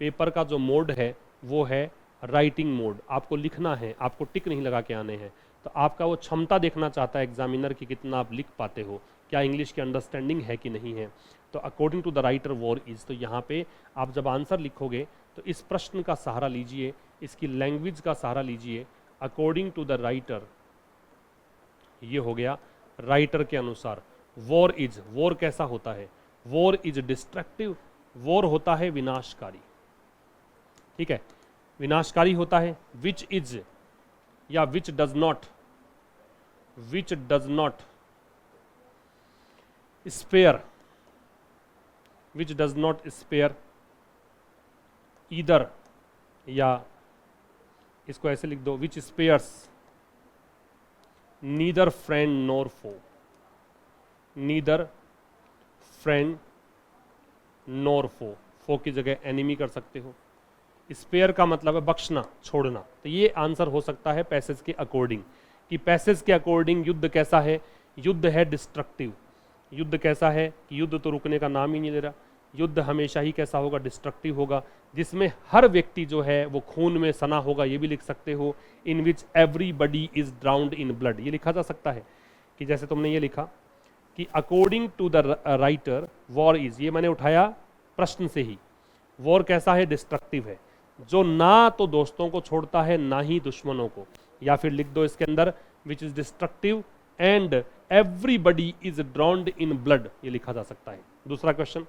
पेपर का जो मोड है वो है राइटिंग मोड, आपको लिखना है, आपको टिक नहीं लगा के आने हैं। तो आपका वो क्षमता देखना चाहता है एग्जामिनर की, कितना आप लिख पाते हो, क्या इंग्लिश की अंडरस्टैंडिंग है कि नहीं है। तो according to the writer war is, तो यहाँ पे आप जब आंसर लिखोगे तो इस प्रश्न का सहारा लीजिए, इसकी लैंग्वेज का सहारा लीजिए। अकॉर्डिंग टू द राइटर, ये हो गया राइटर के अनुसार। वॉर इज, वॉर कैसा होता है? वॉर इज डिस्ट्रक्टिव, वॉर होता है विनाशकारी, ठीक है, विनाशकारी होता है। विच इज या which does not, which does not spare, which does not spare either, या इसको ऐसे लिख दो, which spares neither friend nor foe, neither friend nor foe, foe की जगह एनिमी कर सकते हो। स्पेयर का मतलब है बख्शना, छोड़ना। तो ये आंसर हो सकता है पैसेज के अकॉर्डिंग, कि पैसेज के अकॉर्डिंग युद्ध कैसा है? युद्ध है डिस्ट्रक्टिव। युद्ध कैसा है? कि युद्ध तो रुकने का नाम ही नहीं ले रहा। युद्ध हमेशा ही कैसा होगा? डिस्ट्रक्टिव होगा, जिसमें हर व्यक्ति जो है वो खून में सना होगा। ये भी लिख सकते हो, in which everybody is drowned in blood, ये लिखा जा सकता है। कि जैसे तुमने ये लिखा कि according to the writer war is, ये मैंने उठाया प्रश्न से ही। वॉर कैसा है? डिस्ट्रक्टिव है, जो ना तो दोस्तों को छोड़ता है ना ही दुश्मनों को। या फिर लिख दो इसके अंदर, which is destructive and everybody is drowned in blood, ये लिखा जा सकता है। दूसरा question,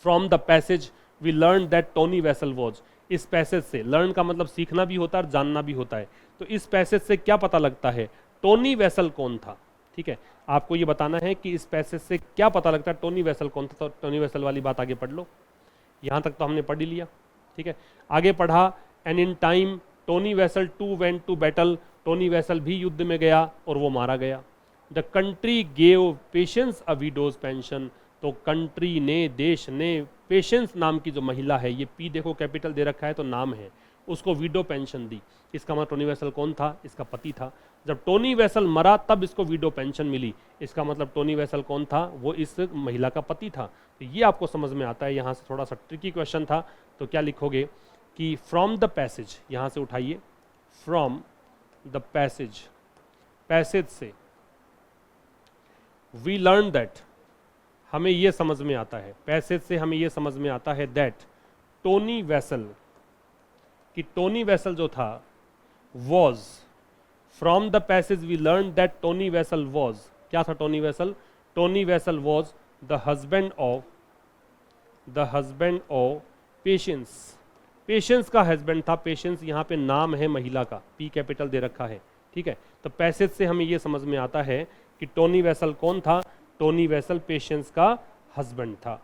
from the passage we learn that Tony Wessel was, इस पैसेज से, लर्न का मतलब सीखना भी होता है और जानना भी होता है। तो इस पैसेज से क्या पता लगता है? टोनी वेसल कौन था, ठीक है, आपको ये बताना है कि इस पैसेज से क्या पता लगता है टोनी वेसल कौन था। तो टोनी वेसल वाली बात आगे पढ़ लो, यहां तक तो हमने पढ़ ही लिया, ठीक है। आगे पढ़ा, and in time Tony Wessel too went to battle, Tony Wessel भी युद्ध में गया और वो मारा गया। The country gave Patience a widows pension, तो कंट्री ने, देश ने, पेशेंस नाम की जो महिला है, ये पी देखो कैपिटल दे रखा है तो नाम है, उसको विडो पेंशन दी। इसका मतलब टोनी वेसल कौन था? इसका पति था। जब टोनी वेसल मरा तब इसको विडो पेंशन मिली, इसका मतलब टोनी वेसल कौन था? वो इस महिला का पति था। तो ये आपको समझ में आता है। यहाँ से थोड़ा सा ट्रिकी क्वेश्चन था, तो क्या लिखोगे कि फ्रॉम द पैसेज, यहाँ से उठाइए, फ्रॉम द पैसेज, पैसेज से वी लर्न दैट, हमें ये समझ में आता है, पैसेज से हमें ये समझ में आता है दैट टोनी वेसल, कि टोनी वेसल जो था, was, from the passage we learn that Tony Wessel was, क्या था Tony Wessel? Tony Wessel was the husband of, the husband of Patience, Patience का हस्बैंड था। पेशेंस यहाँ पे नाम है महिला का, पी कैपिटल दे रखा है, ठीक है। तो पैसेज से हमें ये समझ में आता है कि टोनी वेसल कौन था? टोनी वेसल पेशेंस का हस्बैंड था,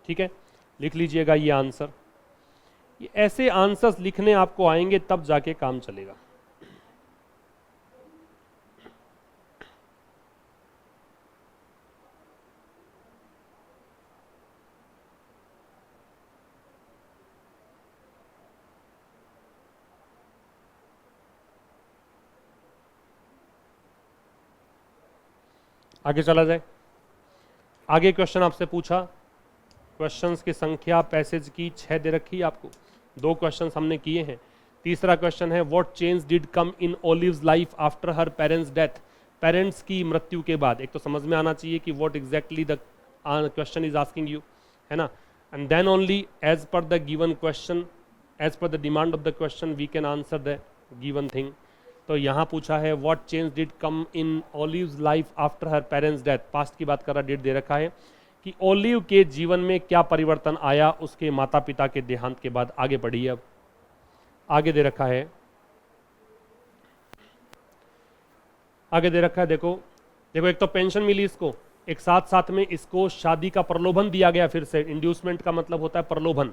ठीक है। लिख लीजिएगा ये आंसर। ये ऐसे आंसर्स लिखने आपको आएंगे तब जाके काम चलेगा। आगे चला जाए। आगे क्वेश्चन आपसे पूछा, क्वेश्चंस की संख्या पैसेज की 6 दे रखी है आपको, 2 क्वेश्चंस हमने किए हैं। तीसरा क्वेश्चन है, what change did come in Olive's life after her parents death, parents की मृत्यु के बाद। एक तो समझ में आना चाहिए कि what exactly the question is asking you, है ना। And then only as per the given question, as per the demand of the question we can answer the given thing. तो यहाँ पूछा है what change did come in Olive's life after her parents death, past की बात कर रहा, date दे रखा है कि ओलिव के जीवन में क्या परिवर्तन आया उसके माता पिता के देहांत के बाद। आगे बढ़िए, अब आगे दे रखा है, आगे दे रखा है, देखो देखो, एक तो पेंशन मिली इसको, एक साथ साथ में इसको शादी का प्रलोभन दिया गया फिर से। इंड्यूसमेंट का मतलब होता है प्रलोभन,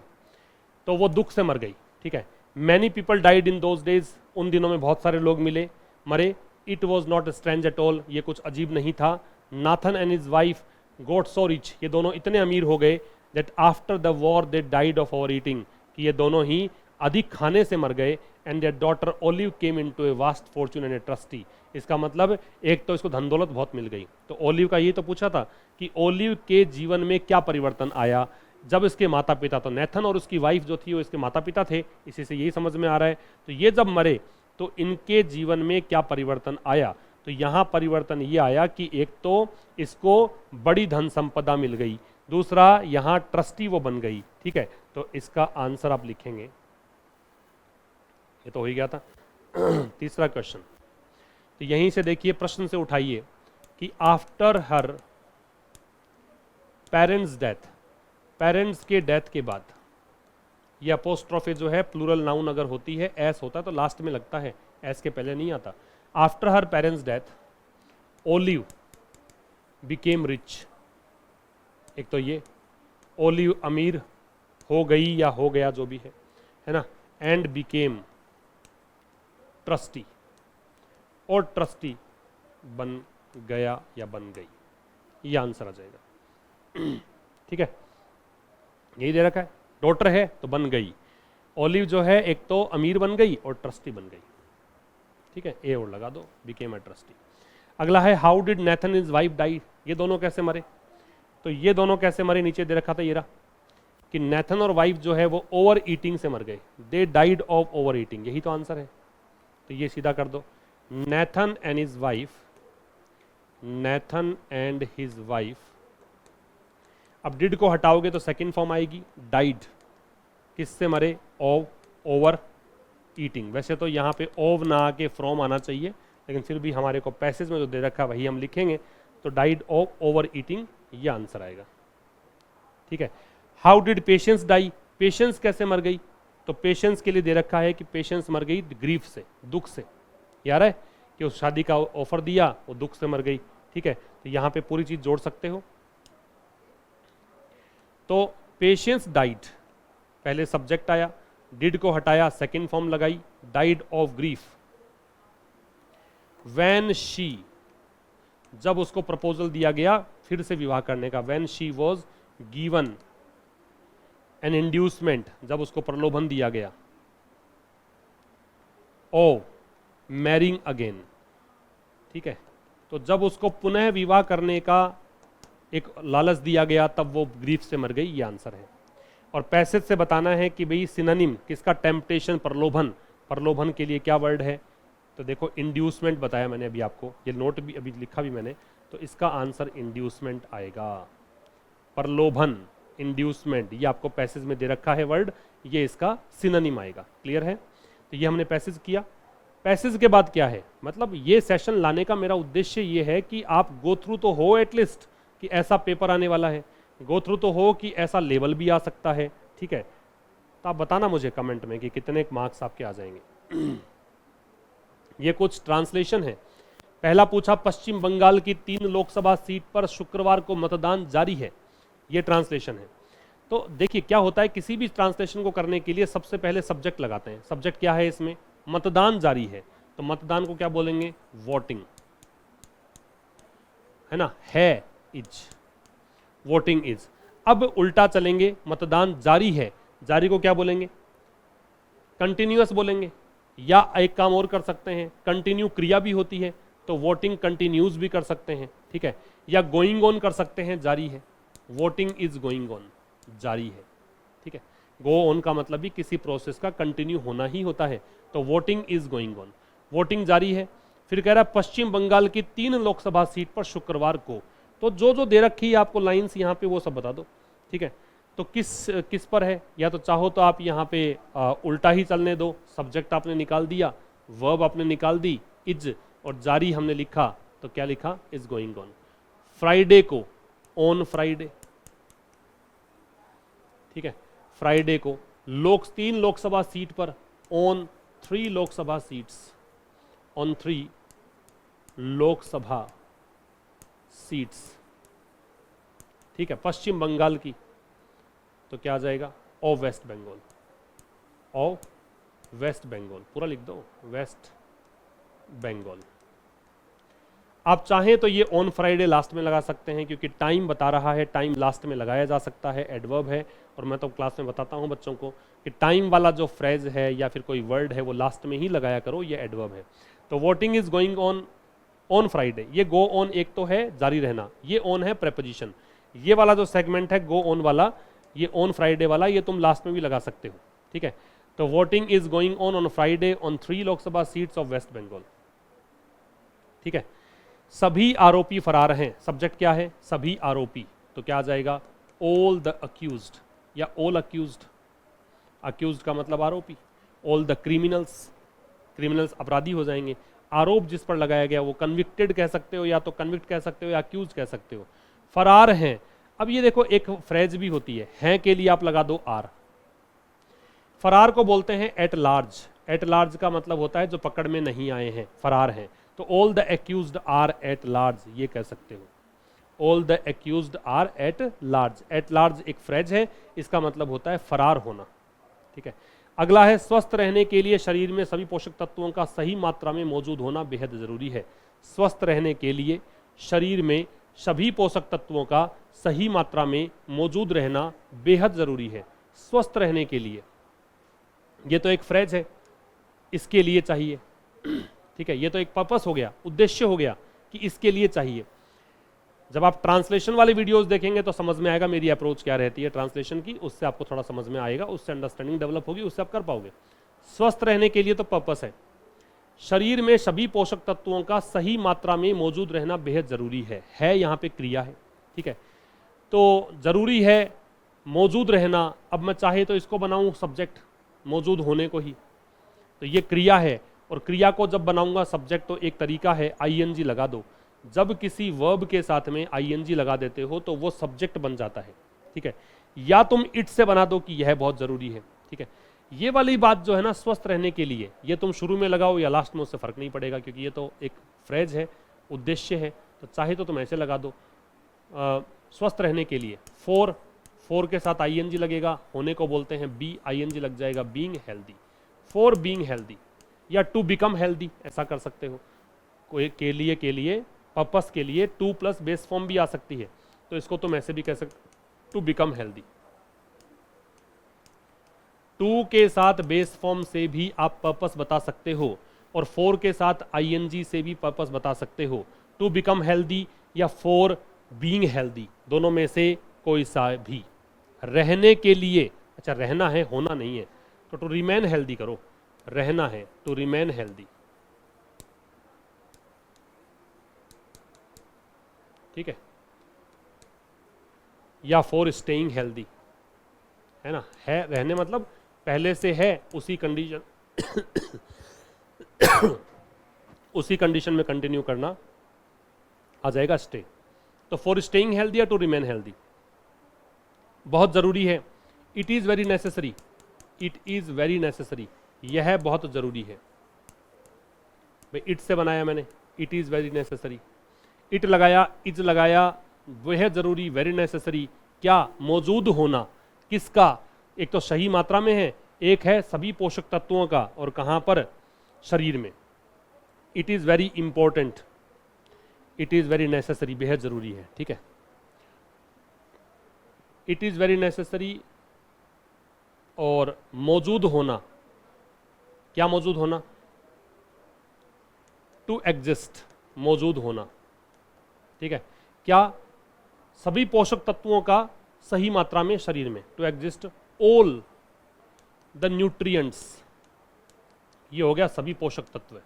तो वो दुख से मर गई, ठीक है। Many people died in those days, उन दिनों में बहुत सारे लोग मिले, मरे। It was not strange at all, ये कुछ अजीब नहीं था। Nathan and his wife got so rich, ये दोनों इतने अमीर हो गए, that after the war they died of over eating, कि ये दोनों ही अधिक खाने से मर गए। And there daughter olive came into a vast Fortune and a trustee, इसका मतलब एक तो इसको धन दौलत बहुत मिल गई। तो ओलिव का ये तो पूछा था कि ओलिव के जीवन में क्या परिवर्तन आया जब इसके माता पिता, तो नेथन और उसकी वाइफ जो थी वो इसके माता पिता थे, इसी से यही समझ में आ रहा है। तो ये जब मरे तो इनके जीवन में क्या परिवर्तन आया? तो यहाँ परिवर्तन ये आया कि एक तो इसको बड़ी धन संपदा मिल गई, दूसरा यहाँ ट्रस्टी वो बन गई, ठीक है। तो इसका आंसर आप लिखेंगे, ये तो हो ही गया था। तीसरा क्वेश्चन, तो यहीं से देखिए प्रश्न से उठाइए कि after her parents death, parents के डेथ के बाद, ये अपोस्ट्रोफे जो है प्लूरल नाउन अगर होती है, एस होता है तो लास्ट में लगता है, एस के पहले नहीं आता। After her parents death olive became rich, एक तो ये ओलिव अमीर हो गई या हो गया जो भी है ना, एंड बिकेम ट्रस्टी, और ट्रस्टी बन गया या बन गई, ये आंसर आ जाएगा। ठीक है, यही दे रखा है, डॉटर है तो बन गई, ओलिव जो है एक तो अमीर बन गई और ट्रस्टी बन गई, ठीक है, ए और लगा दो, बिकेम अ ट्रस्टी। अगला है how did Nathan his wife die, ये दोनों कैसे मरे, तो ये दोनों कैसे मरे नीचे दे रखा था ये रहा, कि नेथन और वाइफ जो है वो ओवर ईटिंग से मर गए, they died of over eating, यही तो आंसर है। तो ये सीधा कर दो, Nathan and his wife, Nathan and his wife, अब डिड को हटाओगे तो सेकंड फॉर्म आएगी डाइड, किससे मरे, ऑफ ओवर ईटिंग। वैसे तो यहाँ पे ओव ना आके फ्रॉम आना चाहिए, लेकिन फिर भी हमारे को पैसेज में जो दे रखा है वही हम लिखेंगे, तो डाइड ऑफ ओवर ईटिंग ये आंसर आएगा, ठीक है। How did Patience die, Patience कैसे मर गई, तो पेशेंस के लिए दे रखा है कि पेशेंस मर गई ग्रीफ से, दुख से, याद है कि उस शादी का ऑफर दिया वो दुख से मर गई, ठीक है। तो यहाँ पे पूरी चीज जोड़ सकते हो, तो पेशेंस डाइड, पहले सब्जेक्ट आया, डिड को हटाया, सेकंड फॉर्म लगाई, died of grief. When she, जब उसको प्रपोजल दिया गया फिर से विवाह करने का, when she was given an inducement, जब उसको प्रलोभन दिया गया, ओ मैरिंग अगेन, ठीक है। तो जब उसको पुनः विवाह करने का एक लालच दिया गया तब वो ग्रीफ से मर गई, ये आंसर है। और पैसेज से बताना है कि भाई सिनोनिम किसका, टेम्पटेशन, प्रलोभन, प्रलोभन के लिए क्या वर्ड है, तो देखो इंड्यूसमेंट बताया मैंने अभी आपको, ये नोट भी अभी लिखा भी मैंने, तो इसका आंसर इंड्यूसमेंट आएगा, प्रलोभन, इंड्यूसमेंट, ये आपको पैसेज में दे रखा है वर्ड, ये इसका सिनोनिम आएगा। क्लियर है, तो ये हमने पैसेज किया। पैसेज के बाद क्या है, मतलब ये सेशन लाने का मेरा उद्देश्य ये है कि आप गो थ्रू तो हो एटलीस्ट, कि ऐसा पेपर आने वाला है, गो थ्रू तो हो कि ऐसा लेवल भी आ सकता है, ठीक है। तो आप बताना मुझे कमेंट में कि कितने मार्क्स आपके आ जाएंगे। ये कुछ ट्रांसलेशन है। पहला पूछा पश्चिम बंगाल की 3 लोकसभा सीट पर शुक्रवार को मतदान जारी है, ये ट्रांसलेशन है। तो देखिए क्या होता है, किसी भी ट्रांसलेशन को करने के लिए सबसे पहले सब्जेक्ट लगाते हैं। सब्जेक्ट क्या है इसमें, मतदान जारी है, तो मतदान को क्या बोलेंगे, वोटिंग, है ना, है, इज, वोटिंग इज। अब उल्टा चलेंगे, मतदान जारी है, जारी को क्या बोलेंगे, कंटिन्यूअस बोलेंगे, या एक काम और कर सकते हैं, कंटिन्यू क्रिया भी होती है तो वोटिंग कंटिन्यूज भी कर सकते हैं, ठीक है, या गोइंग ऑन कर सकते हैं, जारी है, वोटिंग इज गोइंग ऑन, जारी है, ठीक है। गो ऑन का मतलब भी किसी प्रोसेस का कंटिन्यू होना ही होता है, तो voting is going on, voting जारी है। फिर कह रहा है पश्चिम बंगाल की 3 लोकसभा सीट पर शुक्रवार को, तो जो जो दे रखी है आपको लाइंस यहाँ पे वो सब बता दो, ठीक है। तो किस पर है, या तो चाहो तो आप यहाँ पे उल्टा ही चलने दो, सब्जेक्ट आपने निकाल दिया, वर्ब आपने निकाल दी इज, और जारी हमने लिखा, तो क्या लिखा, इज गोइंग ऑन। फ्राइडे को ऑन फ्राइडे, ठीक है, फ्राइडे को 3 लोकसभा सीट पर, on 3 Lok Sabha seats, on 3 Lok Sabha seats, ठीक है, पश्चिम बंगाल की, तो क्या आ जाएगा, of West Bengal, of West Bengal, पूरा लिख दो, वेस्ट बंगाल। आप चाहें तो ये ऑन फ्राइडे लास्ट में लगा सकते हैं, क्योंकि टाइम बता रहा है, टाइम लास्ट में लगाया जा सकता है, एडवर्ब है, और मैं तो क्लास में बताता हूं बच्चों को कि टाइम वाला जो फ्रेज है या फिर कोई वर्ड है वो लास्ट में ही लगाया करो, ये एडवर्ब है। तो voting is going on on Friday, ये गो ऑन एक तो है जारी रहना, ये ऑन है प्रेपोजिशन, ये वाला जो सेगमेंट है गो ऑन वाला, ये ऑन फ्राइडे वाला, ये तुम लास्ट में भी लगा सकते हो, ठीक है। तो voting is going on Friday on 3 Lok Sabha seats of West Bengal, ठीक है। सभी आरोपी फरार हैं, सब्जेक्ट क्या है, सभी आरोपी, तो क्या आ जाएगा, ऑल द अक्यूज्ड या ऑल अक्यूज्ड, अक्यूज्ड का मतलब आरोपी, ऑल द क्रिमिनल्स, क्रिमिनल्स अपराधी हो जाएंगे, आरोप जिस पर लगाया गया वो कन्विक्टेड कह सकते हो, या तो कन्विक्ट कह सकते हो या अक्यूज कह सकते हो। फरार हैं, अब ये देखो एक फ्रेज भी होती है के लिए आप लगा दो आर। फरार को बोलते हैं एट लार्ज, एट लार्ज का मतलब होता है जो पकड़ में नहीं आए हैं, फरार हैं। तो all the accused are at large ये कह सकते हो, all the accused are at large. At large एक फ्रेज है, इसका मतलब होता है फरार होना, ठीक है। अगला है स्वस्थ रहने के लिए शरीर में सभी पोषक तत्वों का सही मात्रा में मौजूद होना बेहद जरूरी है। स्वस्थ रहने के लिए शरीर में सभी पोषक तत्वों का सही मात्रा में मौजूद रहना बेहद जरूरी है। स्वस्थ रहने के लिए, ये तो एक फ्रेज है, इसके लिए चाहिए, ठीक है। ये तो एक पर्पस हो गया, उद्देश्य हो गया कि इसके लिए चाहिए। जब आप ट्रांसलेशन वाले वीडियोस देखेंगे तो समझ में आएगा मेरी अप्रोच क्या रहती है ट्रांसलेशन की, उससे आपको थोड़ा समझ में आएगा, उससे अंडरस्टैंडिंग डेवलप होगी, उससे आप कर पाओगे। स्वस्थ रहने के लिए तो पर्पस है, शरीर में सभी पोषक तत्वों का सही मात्रा में मौजूद रहना बेहद जरूरी है यहाँ पे क्रिया है, ठीक है। तो जरूरी है मौजूद रहना, अब मैं चाहे तो इसको बनाऊं सब्जेक्ट, मौजूद होने को ही, तो ये क्रिया है, और क्रिया को जब बनाऊंगा सब्जेक्ट तो एक तरीका है आईएनजी लगा दो। जब किसी वर्ब के साथ में आईएनजी लगा देते हो तो वो सब्जेक्ट बन जाता है, ठीक है। या तुम इट से बना दो कि यह बहुत जरूरी है, ठीक है। ये वाली बात जो है ना स्वस्थ रहने के लिए, ये तुम शुरू में लगाओ या लास्ट में, उससे फर्क नहीं पड़ेगा, क्योंकि ये तो एक फ्रेज है, उद्देश्य है, तो चाहे तो तुम ऐसे लगा दो स्वस्थ रहने के लिए। फोर के साथ आईएनजी लगेगा, होने को बोलते हैं बी, आईएनजी लग जाएगा being healthy, for being healthy, या टू बिकम हेल्दी ऐसा कर सकते हो। कोई के लिए पर्पस के लिए टू प्लस बेस फॉर्म भी आ सकती है, तो इसको तुम ऐसे भी कह सकते टू बिकम हेल्दी। टू के साथ बेस फॉर्म से भी आप पर्पस बता सकते हो, और फोर के साथ आईएनजी से भी पर्पस बता सकते हो। टू बिकम हेल्दी या फॉर बीइंग हेल्दी, दोनों में से कोई सा भी। रहने के लिए, अच्छा रहना है, होना नहीं है, तो टू रिमेन हेल्दी करो, रहना है टू रिमेन हेल्दी, ठीक है। या फॉर स्टेइंग हेल्दी, है ना, है रहने मतलब पहले से है उसी कंडीशन उसी कंडीशन में कंटिन्यू करना आ जाएगा स्टे। तो फॉर स्टेइंग हेल्दी या टू रिमेन हेल्दी बहुत जरूरी है। It is very necessary, it is very necessary, यह बहुत जरूरी है। भाई इट से बनाया मैंने, it is very necessary, it लगाया, इज लगाया, वह जरूरी, वेरी नेसेसरी, क्या मौजूद होना, किसका, एक तो सही मात्रा में है, एक है सभी पोषक तत्वों का, और कहां पर, शरीर में। It is very important, it is very necessary, बेहद जरूरी है, ठीक है। इट इज वेरी नेसेसरी, और मौजूद होना, क्या मौजूद होना, टू एग्जिस्ट, मौजूद होना, ठीक है। क्या, सभी पोषक तत्वों का सही मात्रा में शरीर में, to exist all the nutrients, ये हो गया सभी पोषक तत्व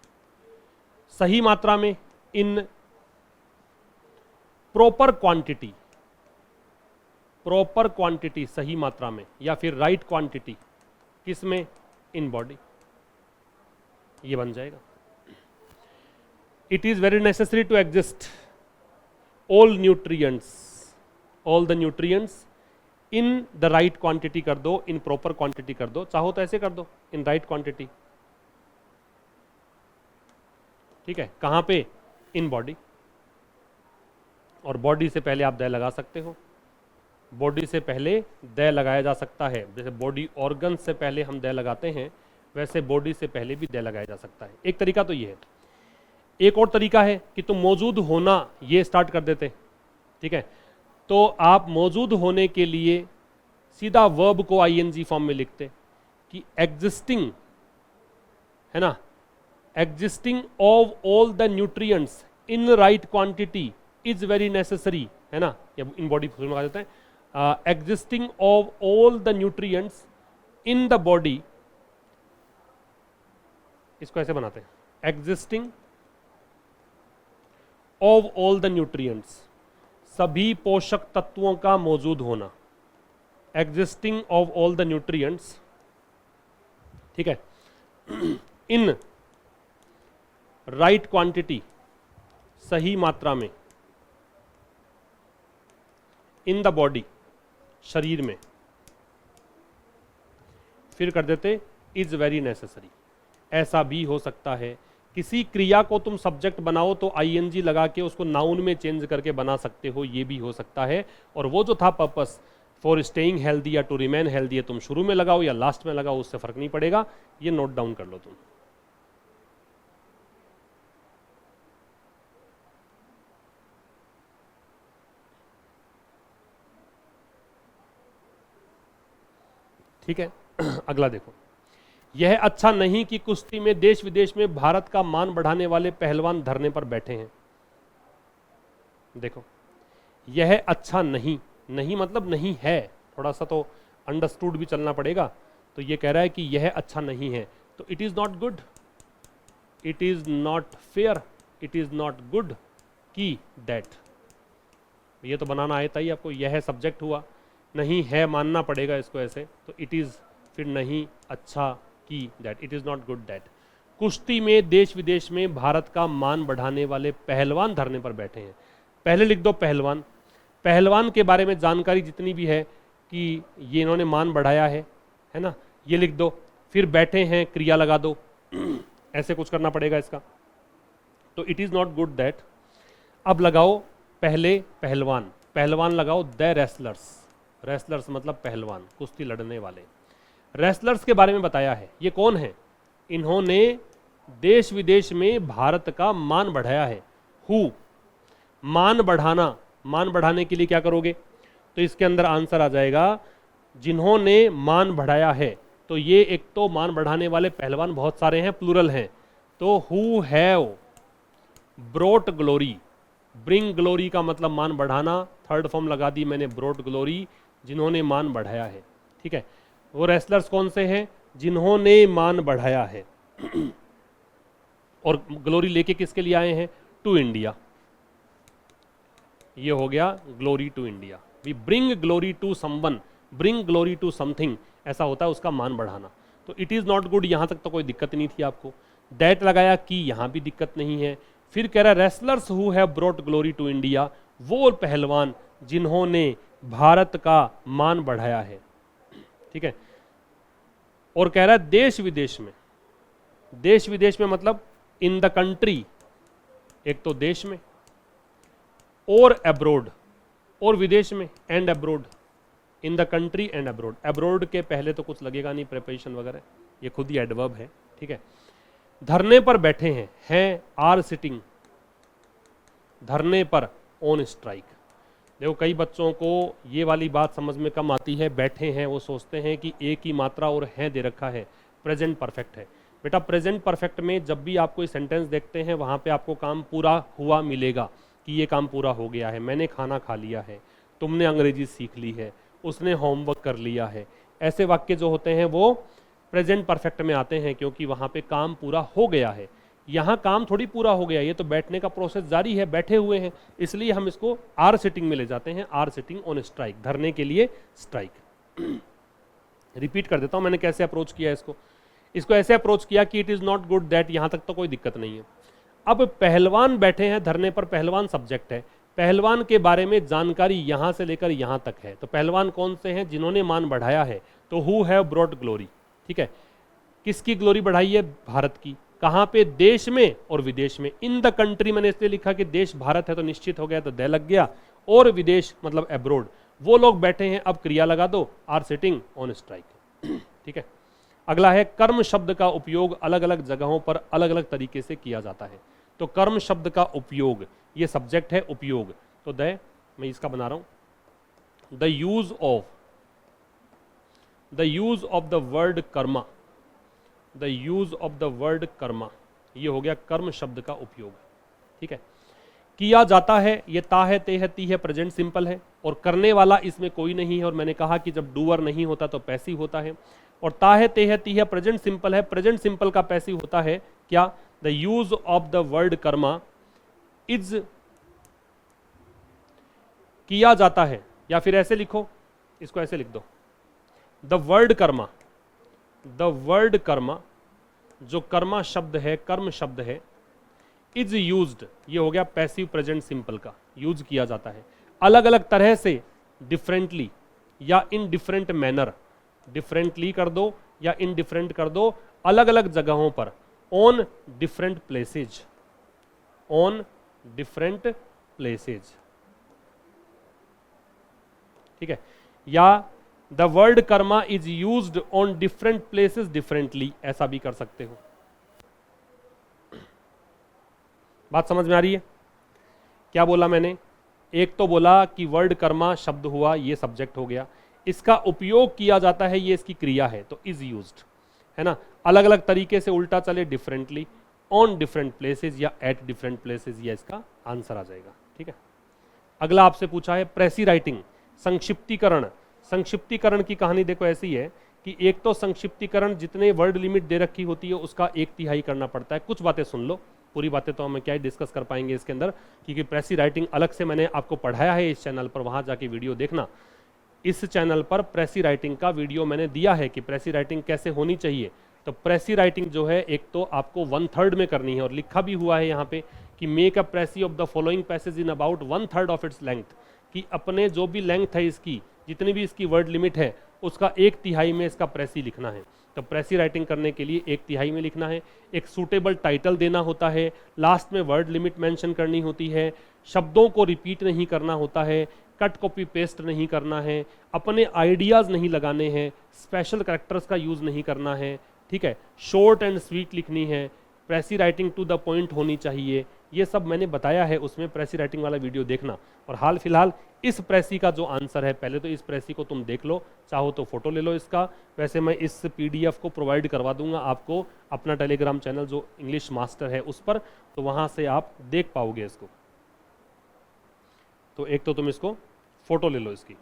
सही मात्रा में, in proper quantity, proper quantity सही मात्रा में, या फिर राइट क्वांटिटी, किसमें, इन बॉडी, ये बन जाएगा। It is very necessary to exist all nutrients, all the nutrients in the right quantity कर दो, इन प्रॉपर क्वांटिटी कर दो, चाहो तो ऐसे कर दो, इन राइट क्वांटिटी, ठीक है। कहां पे, इन बॉडी, और बॉडी से पहले आप द लगा सकते हो, बॉडी से पहले द लगाया जा सकता है, जैसे बॉडी ऑर्गन से पहले हम द लगाते हैं, वैसे बॉडी से पहले भी द लगाया जा सकता है। एक तरीका तो ये है। एक और तरीका है कि तुम मौजूद होना ये स्टार्ट कर देते, ठीक है। तो आप मौजूद होने के लिए सीधा वर्ब को आईएनजी फॉर्म में लिखते कि एग्जिस्टिंग, है ना, existing of all the nutrients in right quantity is very necessary, है ना, या इन बॉडी लगा देते हैं, existing of all the nutrients in the body, इसको ऐसे बनाते हैं, existing of all the nutrients, सभी पोषक तत्वों का मौजूद होना, existing of all the nutrients, ठीक है, इन राइट क्वांटिटी, सही मात्रा में, इन द बॉडी, शरीर में, फिर कर देते इज वेरी नेसेसरी। ऐसा भी हो सकता है किसी क्रिया को तुम सब्जेक्ट बनाओ तो आईएनजी लगा के उसको नाउन में चेंज करके बना सकते हो, ये भी हो सकता है। और वो जो था पर्पस फॉर स्टेइंग हेल्दी या टू रिमेन हेल्दी, तुम शुरू में लगाओ या लास्ट में लगाओ, उससे फर्क नहीं पड़ेगा। ये नोट डाउन कर लो तुम। ठीक है, अगला देखो। यह अच्छा नहीं कि कुश्ती में देश विदेश में भारत का मान बढ़ाने वाले पहलवान धरने पर बैठे हैं। देखो, यह अच्छा नहीं, नहीं मतलब नहीं है, थोड़ा सा तो अंडरस्टूड भी चलना पड़ेगा। तो ये कह रहा है कि यह अच्छा नहीं है, तो it is not good, it is not fair, it is not good कि दैट। ये तो बनाना आया था ही आपको, यह सब्जेक्ट हुआ, नहीं है मानना पड़ेगा इसको ऐसे, तो इट इज, फिर नहीं अच्छा कि that, it is not good that. कुश्ती में देश विदेश में भारत का मान बढ़ाने वाले पहलवान धरने पर बैठे हैं। पहले लिख दो पहलवान। पहलवान के बारे में जानकारी जितनी भी है कि ये इन्होंने मान बढ़ाया है ना, ये लिख दो। फिर बैठे हैं, क्रिया लगा दो, ऐसे कुछ करना पड़ेगा इसका। तो it is not good that. अब लगाओ पहले पहलवान, पहलवान लगाओ द रेसलर्स, रेसलर्स मतलब पहलवान, कुश्ती लड़ने वाले। रेसलर्स के बारे में बताया है, ये कौन है? इन्होंने देश विदेश में भारत का मान बढ़ाया है। हु, मान बढ़ाना, मान बढ़ाने के लिए क्या करोगे? तो इसके अंदर आंसर आ जाएगा जिन्होंने मान बढ़ाया है। तो ये एक तो मान बढ़ाने वाले पहलवान बहुत सारे हैं, प्लूरल हैं, तो who have brought glory. Bring glory का मतलब मान बढ़ाना, थर्ड फॉर्म लगा दी मैंने ब्रोट ग्लोरी, जिन्होंने मान बढ़ाया है। ठीक है, वो रेसलर्स कौन से हैं? जिन्होंने मान बढ़ाया है। और ग्लोरी लेके किसके लिए आए हैं? To India. ये हो गया glory to India. We bring glory to someone, bring glory to something, ऐसा होता है उसका मान बढ़ाना। तो इट इज नॉट गुड, यहां तक तो कोई दिक्कत नहीं थी आपको। दैट लगाया कि, यहां भी दिक्कत नहीं है। फिर कह रहा है wrestlers who have brought glory to India, वो पहलवान जिन्होंने भारत का मान बढ़ाया है। ठीक है, और कह रहा है देश विदेश में, देश विदेश में मतलब इन द कंट्री, एक तो देश में, और अब्रोड, और विदेश में, and abroad, in the country and abroad. Abroad के पहले तो कुछ लगेगा नहीं प्रेपरेशन वगैरह, ये खुद ही एडवर्ब है। ठीक है, धरने पर बैठे हैं आर सिटिंग, धरने पर, ऑन स्ट्राइक। देखो कई बच्चों को ये वाली बात समझ में कम आती है, बैठे हैं वो सोचते हैं कि एक ही मात्रा और है दे रखा है, प्रेजेंट परफेक्ट है। बेटा प्रेजेंट परफेक्ट में जब भी आप कोई सेंटेंस देखते हैं वहाँ पे आपको काम पूरा हुआ मिलेगा कि ये काम पूरा हो गया है। मैंने खाना खा लिया है, तुमने अंग्रेजी सीख ली है, उसने होमवर्क कर लिया है। ऐसे वाक्य जो होते हैं वो प्रेजेंट परफेक्ट में आते हैं क्योंकि वहाँ पे काम पूरा हो गया है। यहाँ काम थोड़ी पूरा हो गया, ये तो बैठने का प्रोसेस जारी है, बैठे हुए हैं, इसलिए हम इसको आर सिटिंग में ले जाते हैं। आर सिटिंग ऑन स्ट्राइक, धरने के लिए स्ट्राइक। रिपीट कर देता हूँ मैंने कैसे अप्रोच किया इसको। इसको ऐसे अप्रोच किया कि it is not good that, यहाँ तक तो कोई दिक्कत नहीं है। अब पहलवान बैठे हैं धरने पर, पहलवान सब्जेक्ट है, पहलवान के बारे में जानकारी यहाँ से लेकर यहाँ तक है। तो पहलवान कौन से हैं? जिन्होंने मान बढ़ाया है। तो हु हैव ब्रॉट ग्लोरी। ठीक है, किसकी ग्लोरी बढ़ाई है? भारत की। कहाँ पे? देश में और विदेश में। इन द कंट्री मैंने इसलिए लिखा कि देश भारत है तो निश्चित हो गया, तो दे लग गया, और विदेश मतलब अब्रोड। वो लोग बैठे हैं, अब क्रिया लगा दो, आर सिटिंग ऑन स्ट्राइक। ठीक है, अगला है कर्म शब्द का उपयोग अलग अलग जगहों पर अलग अलग तरीके से किया जाता है। तो कर्म शब्द का उपयोग, ये सब्जेक्ट है उपयोग, तो द, मैं इसका बना रहा हूं, the use of the word Karma, the use of the word Karma, ये हो गया कर्म शब्द का उपयोग। ठीक है, किया जाता है, ये ता है, ते है, ती है, प्रेजेंट सिंपल है, और करने वाला इसमें कोई नहीं है। और मैंने कहा कि जब डूअर नहीं होता तो पैसिव होता है। और ता है, ते है, ती है, प्रेजेंट सिंपल है, प्रेजेंट सिंपल का पैसिव होता है क्या? The use of the word Karma is, किया जाता है, या फिर ऐसे लिखो, इसको ऐसे लिख दो, the word Karma, the word Karma, जो कर्मा शब्द है, कर्म शब्द है, इज यूज्ड, ये हो गया पैसिव प्रेजेंट सिंपल का, यूज किया जाता है अलग अलग तरह से, डिफरेंटली या इन डिफरेंट मैनर, डिफरेंटली कर दो या इन डिफरेंट कर दो, अलग अलग जगहों पर, on different places, on different places, ठीक है। या the word Karma is used on different places differently, ऐसा भी कर सकते हो। बात समझ में आ रही है? क्या बोला मैंने? एक तो बोला कि वर्ड कर्मा शब्द हुआ, ये सब्जेक्ट हो गया, इसका उपयोग किया जाता है, ये इसकी क्रिया है, तो इज यूज्ड, है ना। अलग अलग तरीके से उल्टा चले, डिफरेंटली, ऑन डिफरेंट प्लेसेस या एट डिफरेंट प्लेसेस, ये इसका आंसर आ जाएगा, ठीक है। अगला आपसे पूछा है प्रेसी राइटिंग, संक्षिप्तीकरण। संक्षिप्तीकरण की कहानी देखो ऐसी है कि एक तो संक्षिप्तीकरण जितने वर्ड लिमिट दे रखी होती है उसका 1/3 करना पड़ता है। कुछ बातें सुन लो, पूरी बातें तो हम क्या ही डिस्कस कर पाएंगे इसके अंदर, क्योंकि प्रेसी राइटिंग अलग से मैंने आपको पढ़ाया है इस चैनल पर, वहां जाके वीडियो देखना। इस चैनल पर प्रेसी राइटिंग का वीडियो मैंने दिया है कि प्रेसी राइटिंग कैसे होनी चाहिए। तो प्रेसी राइटिंग जो है एक तो आपको 1/3 में करनी है, और लिखा भी हुआ है यहाँ पे कि make a precis of the following passage in about 1/3 of its length, कि अपने जो भी लेंथ है इसकी, जितनी भी इसकी वर्ड लिमिट है, उसका 1/3 में इसका प्रेसी लिखना है। तो प्रेसी राइटिंग करने के लिए 1/3 में लिखना है, एक सूटेबल टाइटल देना होता है, लास्ट में वर्ड लिमिट मेंशन करनी होती है, शब्दों को रिपीट नहीं करना होता है, कट कॉपी पेस्ट नहीं करना है, अपने आइडियाज़ नहीं लगाने हैं, स्पेशल कैरेक्टर्स का यूज़ नहीं करना है, ठीक है, शॉर्ट एंड स्वीट लिखनी है, precis writing to the point होनी चाहिए। ये सब मैंने बताया है उसमें, प्रेसी राइटिंग वाला वीडियो देखना। और हाल फिलहाल इस प्रेसी का जो आंसर है, पहले तो इस प्रेसी को तुम देख लो, चाहो तो फोटो ले लो इसका। वैसे मैं इस पीडीएफ को प्रोवाइड करवा दूंगा आपको अपना टेलीग्राम चैनल जो इंग्लिश मास्टर है उस पर, तो वहां से आप देख पाओगे इसको। तो एक तो तुम इसको फोटो ले लो इसकी।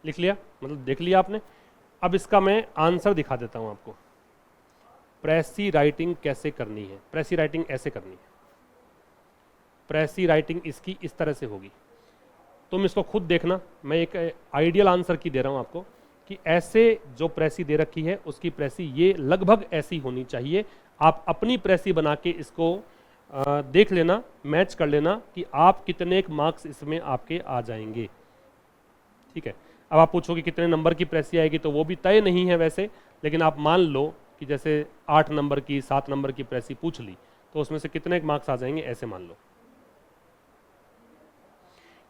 लिख लिया, मतलब देख लिया आपने। अब इसका मैं आंसर दिखा देता हूं आपको। प्रेसी राइटिंग कैसे करनी है? प्रेसी राइटिंग ऐसे करनी है। प्रेसी राइटिंग इसकी इस तरह से होगी, तुम इसको खुद देखना। मैं एक आइडियल आंसर की दे रहा हूं आपको कि ऐसे जो प्रेसी दे रखी है उसकी प्रेसी ये लगभग ऐसी होनी चाहिए। आप अपनी प्रेसी बना के इसको देख लेना, मैच कर लेना कि आप कितने मार्क्स इसमें आपके आ जाएंगे, ठीक है। अब आप पूछोगे कितने नंबर की प्रेसी आएगी, तो वो भी तय नहीं है वैसे, लेकिन आप मान लो कि जैसे 8 नंबर की 7 नंबर की प्रेसी पूछ ली, तो उसमें से कितने मार्क्स आ जाएंगे, ऐसे मान लो।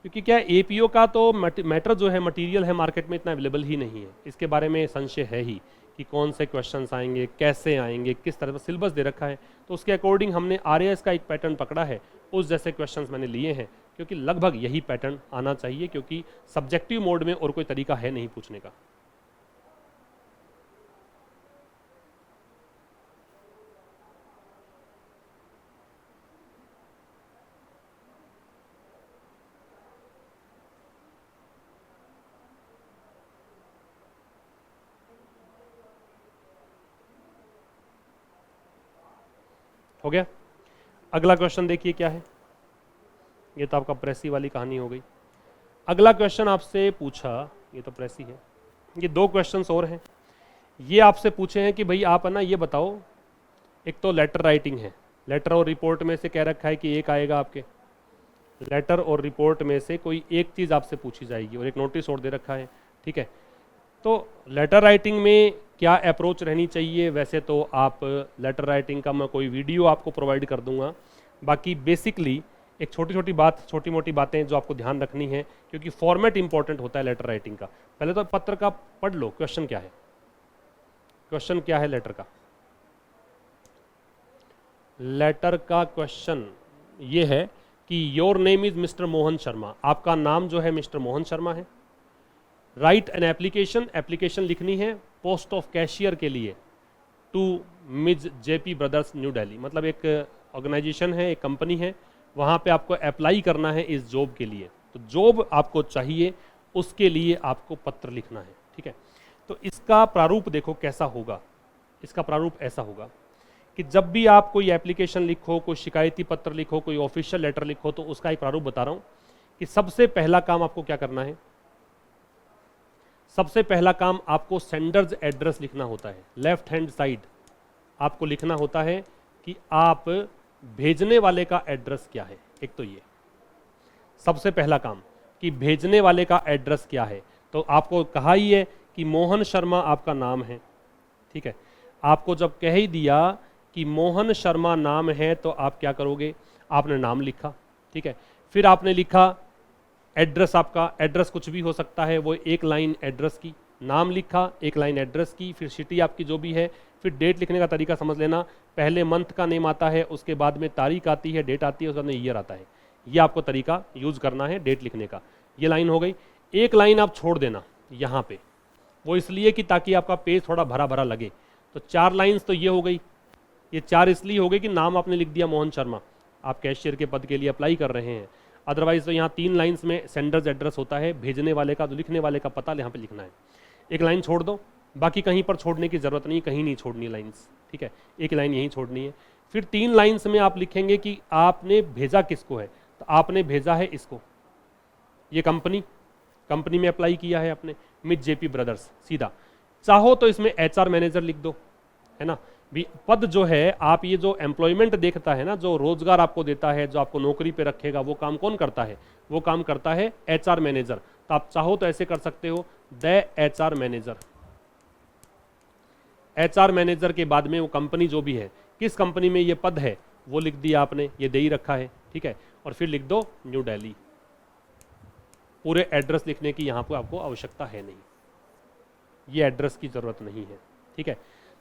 क्योंकि क्या एपीओ का तो मैटर जो है, मटेरियल है मार्केट में इतना अवेलेबल ही नहीं है, इसके बारे में संशय है ही कि कौन से क्वेश्चंस आएंगे, कैसे आएंगे, किस तरह का सिलेबस दे रखा है। तो उसके अकॉर्डिंग हमने आरएएस का एक पैटर्न पकड़ा है, उस जैसे क्वेश्चंस मैंने लिए हैं, क्योंकि लगभग यही पैटर्न आना चाहिए, क्योंकि सब्जेक्टिव मोड में और कोई तरीका है नहीं पूछने का। हो गया। अगला क्वेश्चन देखिए क्या है। ये तो आपका प्रेसी वाली कहानी हो गई। अगला क्वेश्चन आपसे पूछा, ये तो प्रेसी है, ये 2 क्वेश्चंस और हैं। ये आपसे पूछे हैं कि भाई आप है ना ये बताओ, एक तो लेटर राइटिंग है, लेटर और रिपोर्ट में से कह रखा है कि एक आएगा आपके, लेटर और रिपोर्ट में से कोई एक चीज़ आपसे पूछी जाएगी, और एक नोटिस और दे रखा है, ठीक है। तो लेटर राइटिंग में क्या अप्रोच रहनी चाहिए? वैसे तो आप लेटर राइटिंग का मैं कोई वीडियो आपको प्रोवाइड कर दूंगा। बाकी बेसिकली एक छोटी छोटी बात, छोटी मोटी बातें जो आपको ध्यान रखनी है, क्योंकि फॉर्मेट इंपॉर्टेंट होता है लेटर राइटिंग का। पहले तो पत्र का पढ़ लो, क्वेश्चन क्या है, क्वेश्चन क्या है लेटर का। लेटर का क्वेश्चन ये है कि your name is mister Mohan Sharma, आपका नाम जो है मिस्टर मोहन शर्मा है। राइट एन एप्लीकेशन, एप्लीकेशन लिखनी है पोस्ट ऑफ कैशियर के लिए to Ms JP brothers New Delhi, मतलब एक ऑर्गेनाइजेशन है, एक कंपनी है, वहाँ पे आपको अप्लाई करना है इस जॉब के लिए। तो जॉब आपको चाहिए, उसके लिए आपको पत्र लिखना है, ठीक है। तो इसका प्रारूप देखो कैसा होगा। इसका प्रारूप ऐसा होगा कि जब भी आप कोई एप्लीकेशन लिखो, कोई शिकायती पत्र लिखो, कोई ऑफिशियल लेटर लिखो, तो उसका एक प्रारूप बता रहा हूं कि सबसे पहला काम आपको क्या करना है। सबसे पहला काम आपको सेंडर्स एड्रेस लिखना होता है। लेफ्ट हैंड साइड आपको लिखना होता है कि आप भेजने वाले का एड्रेस क्या है। एक तो ये सबसे पहला काम कि भेजने वाले का एड्रेस क्या है। तो आपको कहा ही है कि मोहन शर्मा आपका नाम है, ठीक है। आपको जब कह ही दिया कि मोहन शर्मा नाम है, तो आप क्या करोगे, आपने नाम लिखा, ठीक है। फिर आपने लिखा एड्रेस, आपका एड्रेस कुछ भी हो सकता है, वो एक लाइन एड्रेस की, नाम लिखा, एक लाइन एड्रेस की, फिर सिटी आपकी जो भी है, फिर डेट लिखने का तरीका समझ लेना। पहले मंथ का नेम आता है, उसके बाद में तारीख आती है, डेट आती है, उसके बाद में ईयर आता है। ये आपको तरीका यूज करना है डेट लिखने का। ये लाइन हो गई। एक लाइन आप छोड़ देना यहाँ पे, वो इसलिए कि ताकि आपका पेज थोड़ा भरा भरा लगे। तो 4 लाइन्स तो ये हो गई। ये 4 इसलिए हो गई कि नाम आपने लिख दिया मोहन शर्मा, आप कैशियर के पद के लिए अप्लाई कर रहे हैं। अदरवाइज तो यहाँ 3 लाइन्स में सेंडर्स एड्रेस होता है, भेजने वाले का, जो लिखने वाले का पता यहाँ पे लिखना है। एक लाइन छोड़ दो, बाकी कहीं पर छोड़ने की जरूरत नहीं, कहीं नहीं छोड़नी लाइन्स, ठीक है। एक लाइन यहीं छोड़नी है। फिर 3 लाइन्स में आप लिखेंगे कि आपने भेजा किसको है। तो आपने भेजा है इसको, ये कंपनी में अप्लाई किया है आपने, मित जेपी ब्रदर्स, सीधा। चाहो तो इसमें एचआर मैनेजर लिख दो, है ना। भी पद जो है, आप ये जो एम्प्लॉयमेंट देखता है ना, जो रोजगार आपको देता है, जो आपको नौकरी पे रखेगा, वो काम कौन करता है, वो काम करता है एचआर मैनेजर। तो आप चाहो तो ऐसे कर सकते हो, the HR manager. HR manager के बाद में वो कंपनी जो भी है, किस कंपनी में ये पद है वो लिख दिया आपने, ये दे ही रखा है, ठीक है। और फिर लिख दो न्यू दिल्ली। पूरे एड्रेस लिखने की यहाँ पर आपको आवश्यकता है नहीं, ये एड्रेस की जरूरत नहीं है, ठीक है।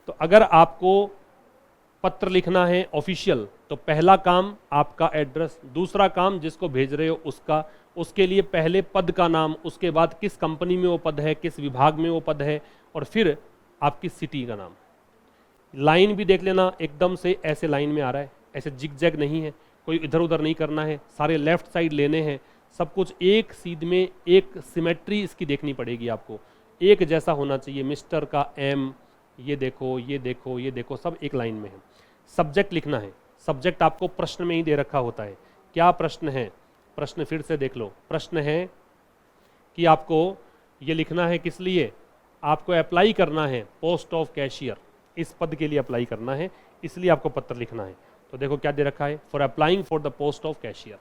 तो अगर आपको पत्र लिखना है ऑफिशियल, तो पहला काम आपका एड्रेस, दूसरा काम जिसको भेज रहे हो उसका, उसके लिए पहले पद का नाम, उसके बाद किस कंपनी में वो पद है, किस विभाग में वो पद है, और फिर आपकी सिटी का नाम। लाइन भी देख लेना, एकदम से ऐसे लाइन में आ रहा है, ऐसे जिग जैग नहीं है, कोई इधर उधर नहीं करना है, सारे लेफ्ट साइड लेने हैं, सब कुछ एक सीध में, एक सिमेट्री इसकी देखनी पड़ेगी आपको, एक जैसा होना चाहिए। मिस्टर का एम, ये देखो, ये देखो, ये देखो, सब एक लाइन में है। सब्जेक्ट लिखना है, सब्जेक्ट आपको प्रश्न में ही दे रखा होता है। क्या प्रश्न है, प्रश्न फिर से देख लो। प्रश्न है कि आपको ये लिखना है किस लिए, आपको अप्लाई करना है पोस्ट ऑफ कैशियर, इस पद के लिए अप्लाई करना है, इसलिए आपको पत्र लिखना है। तो देखो क्या दे रखा है, for applying for the post of cashier.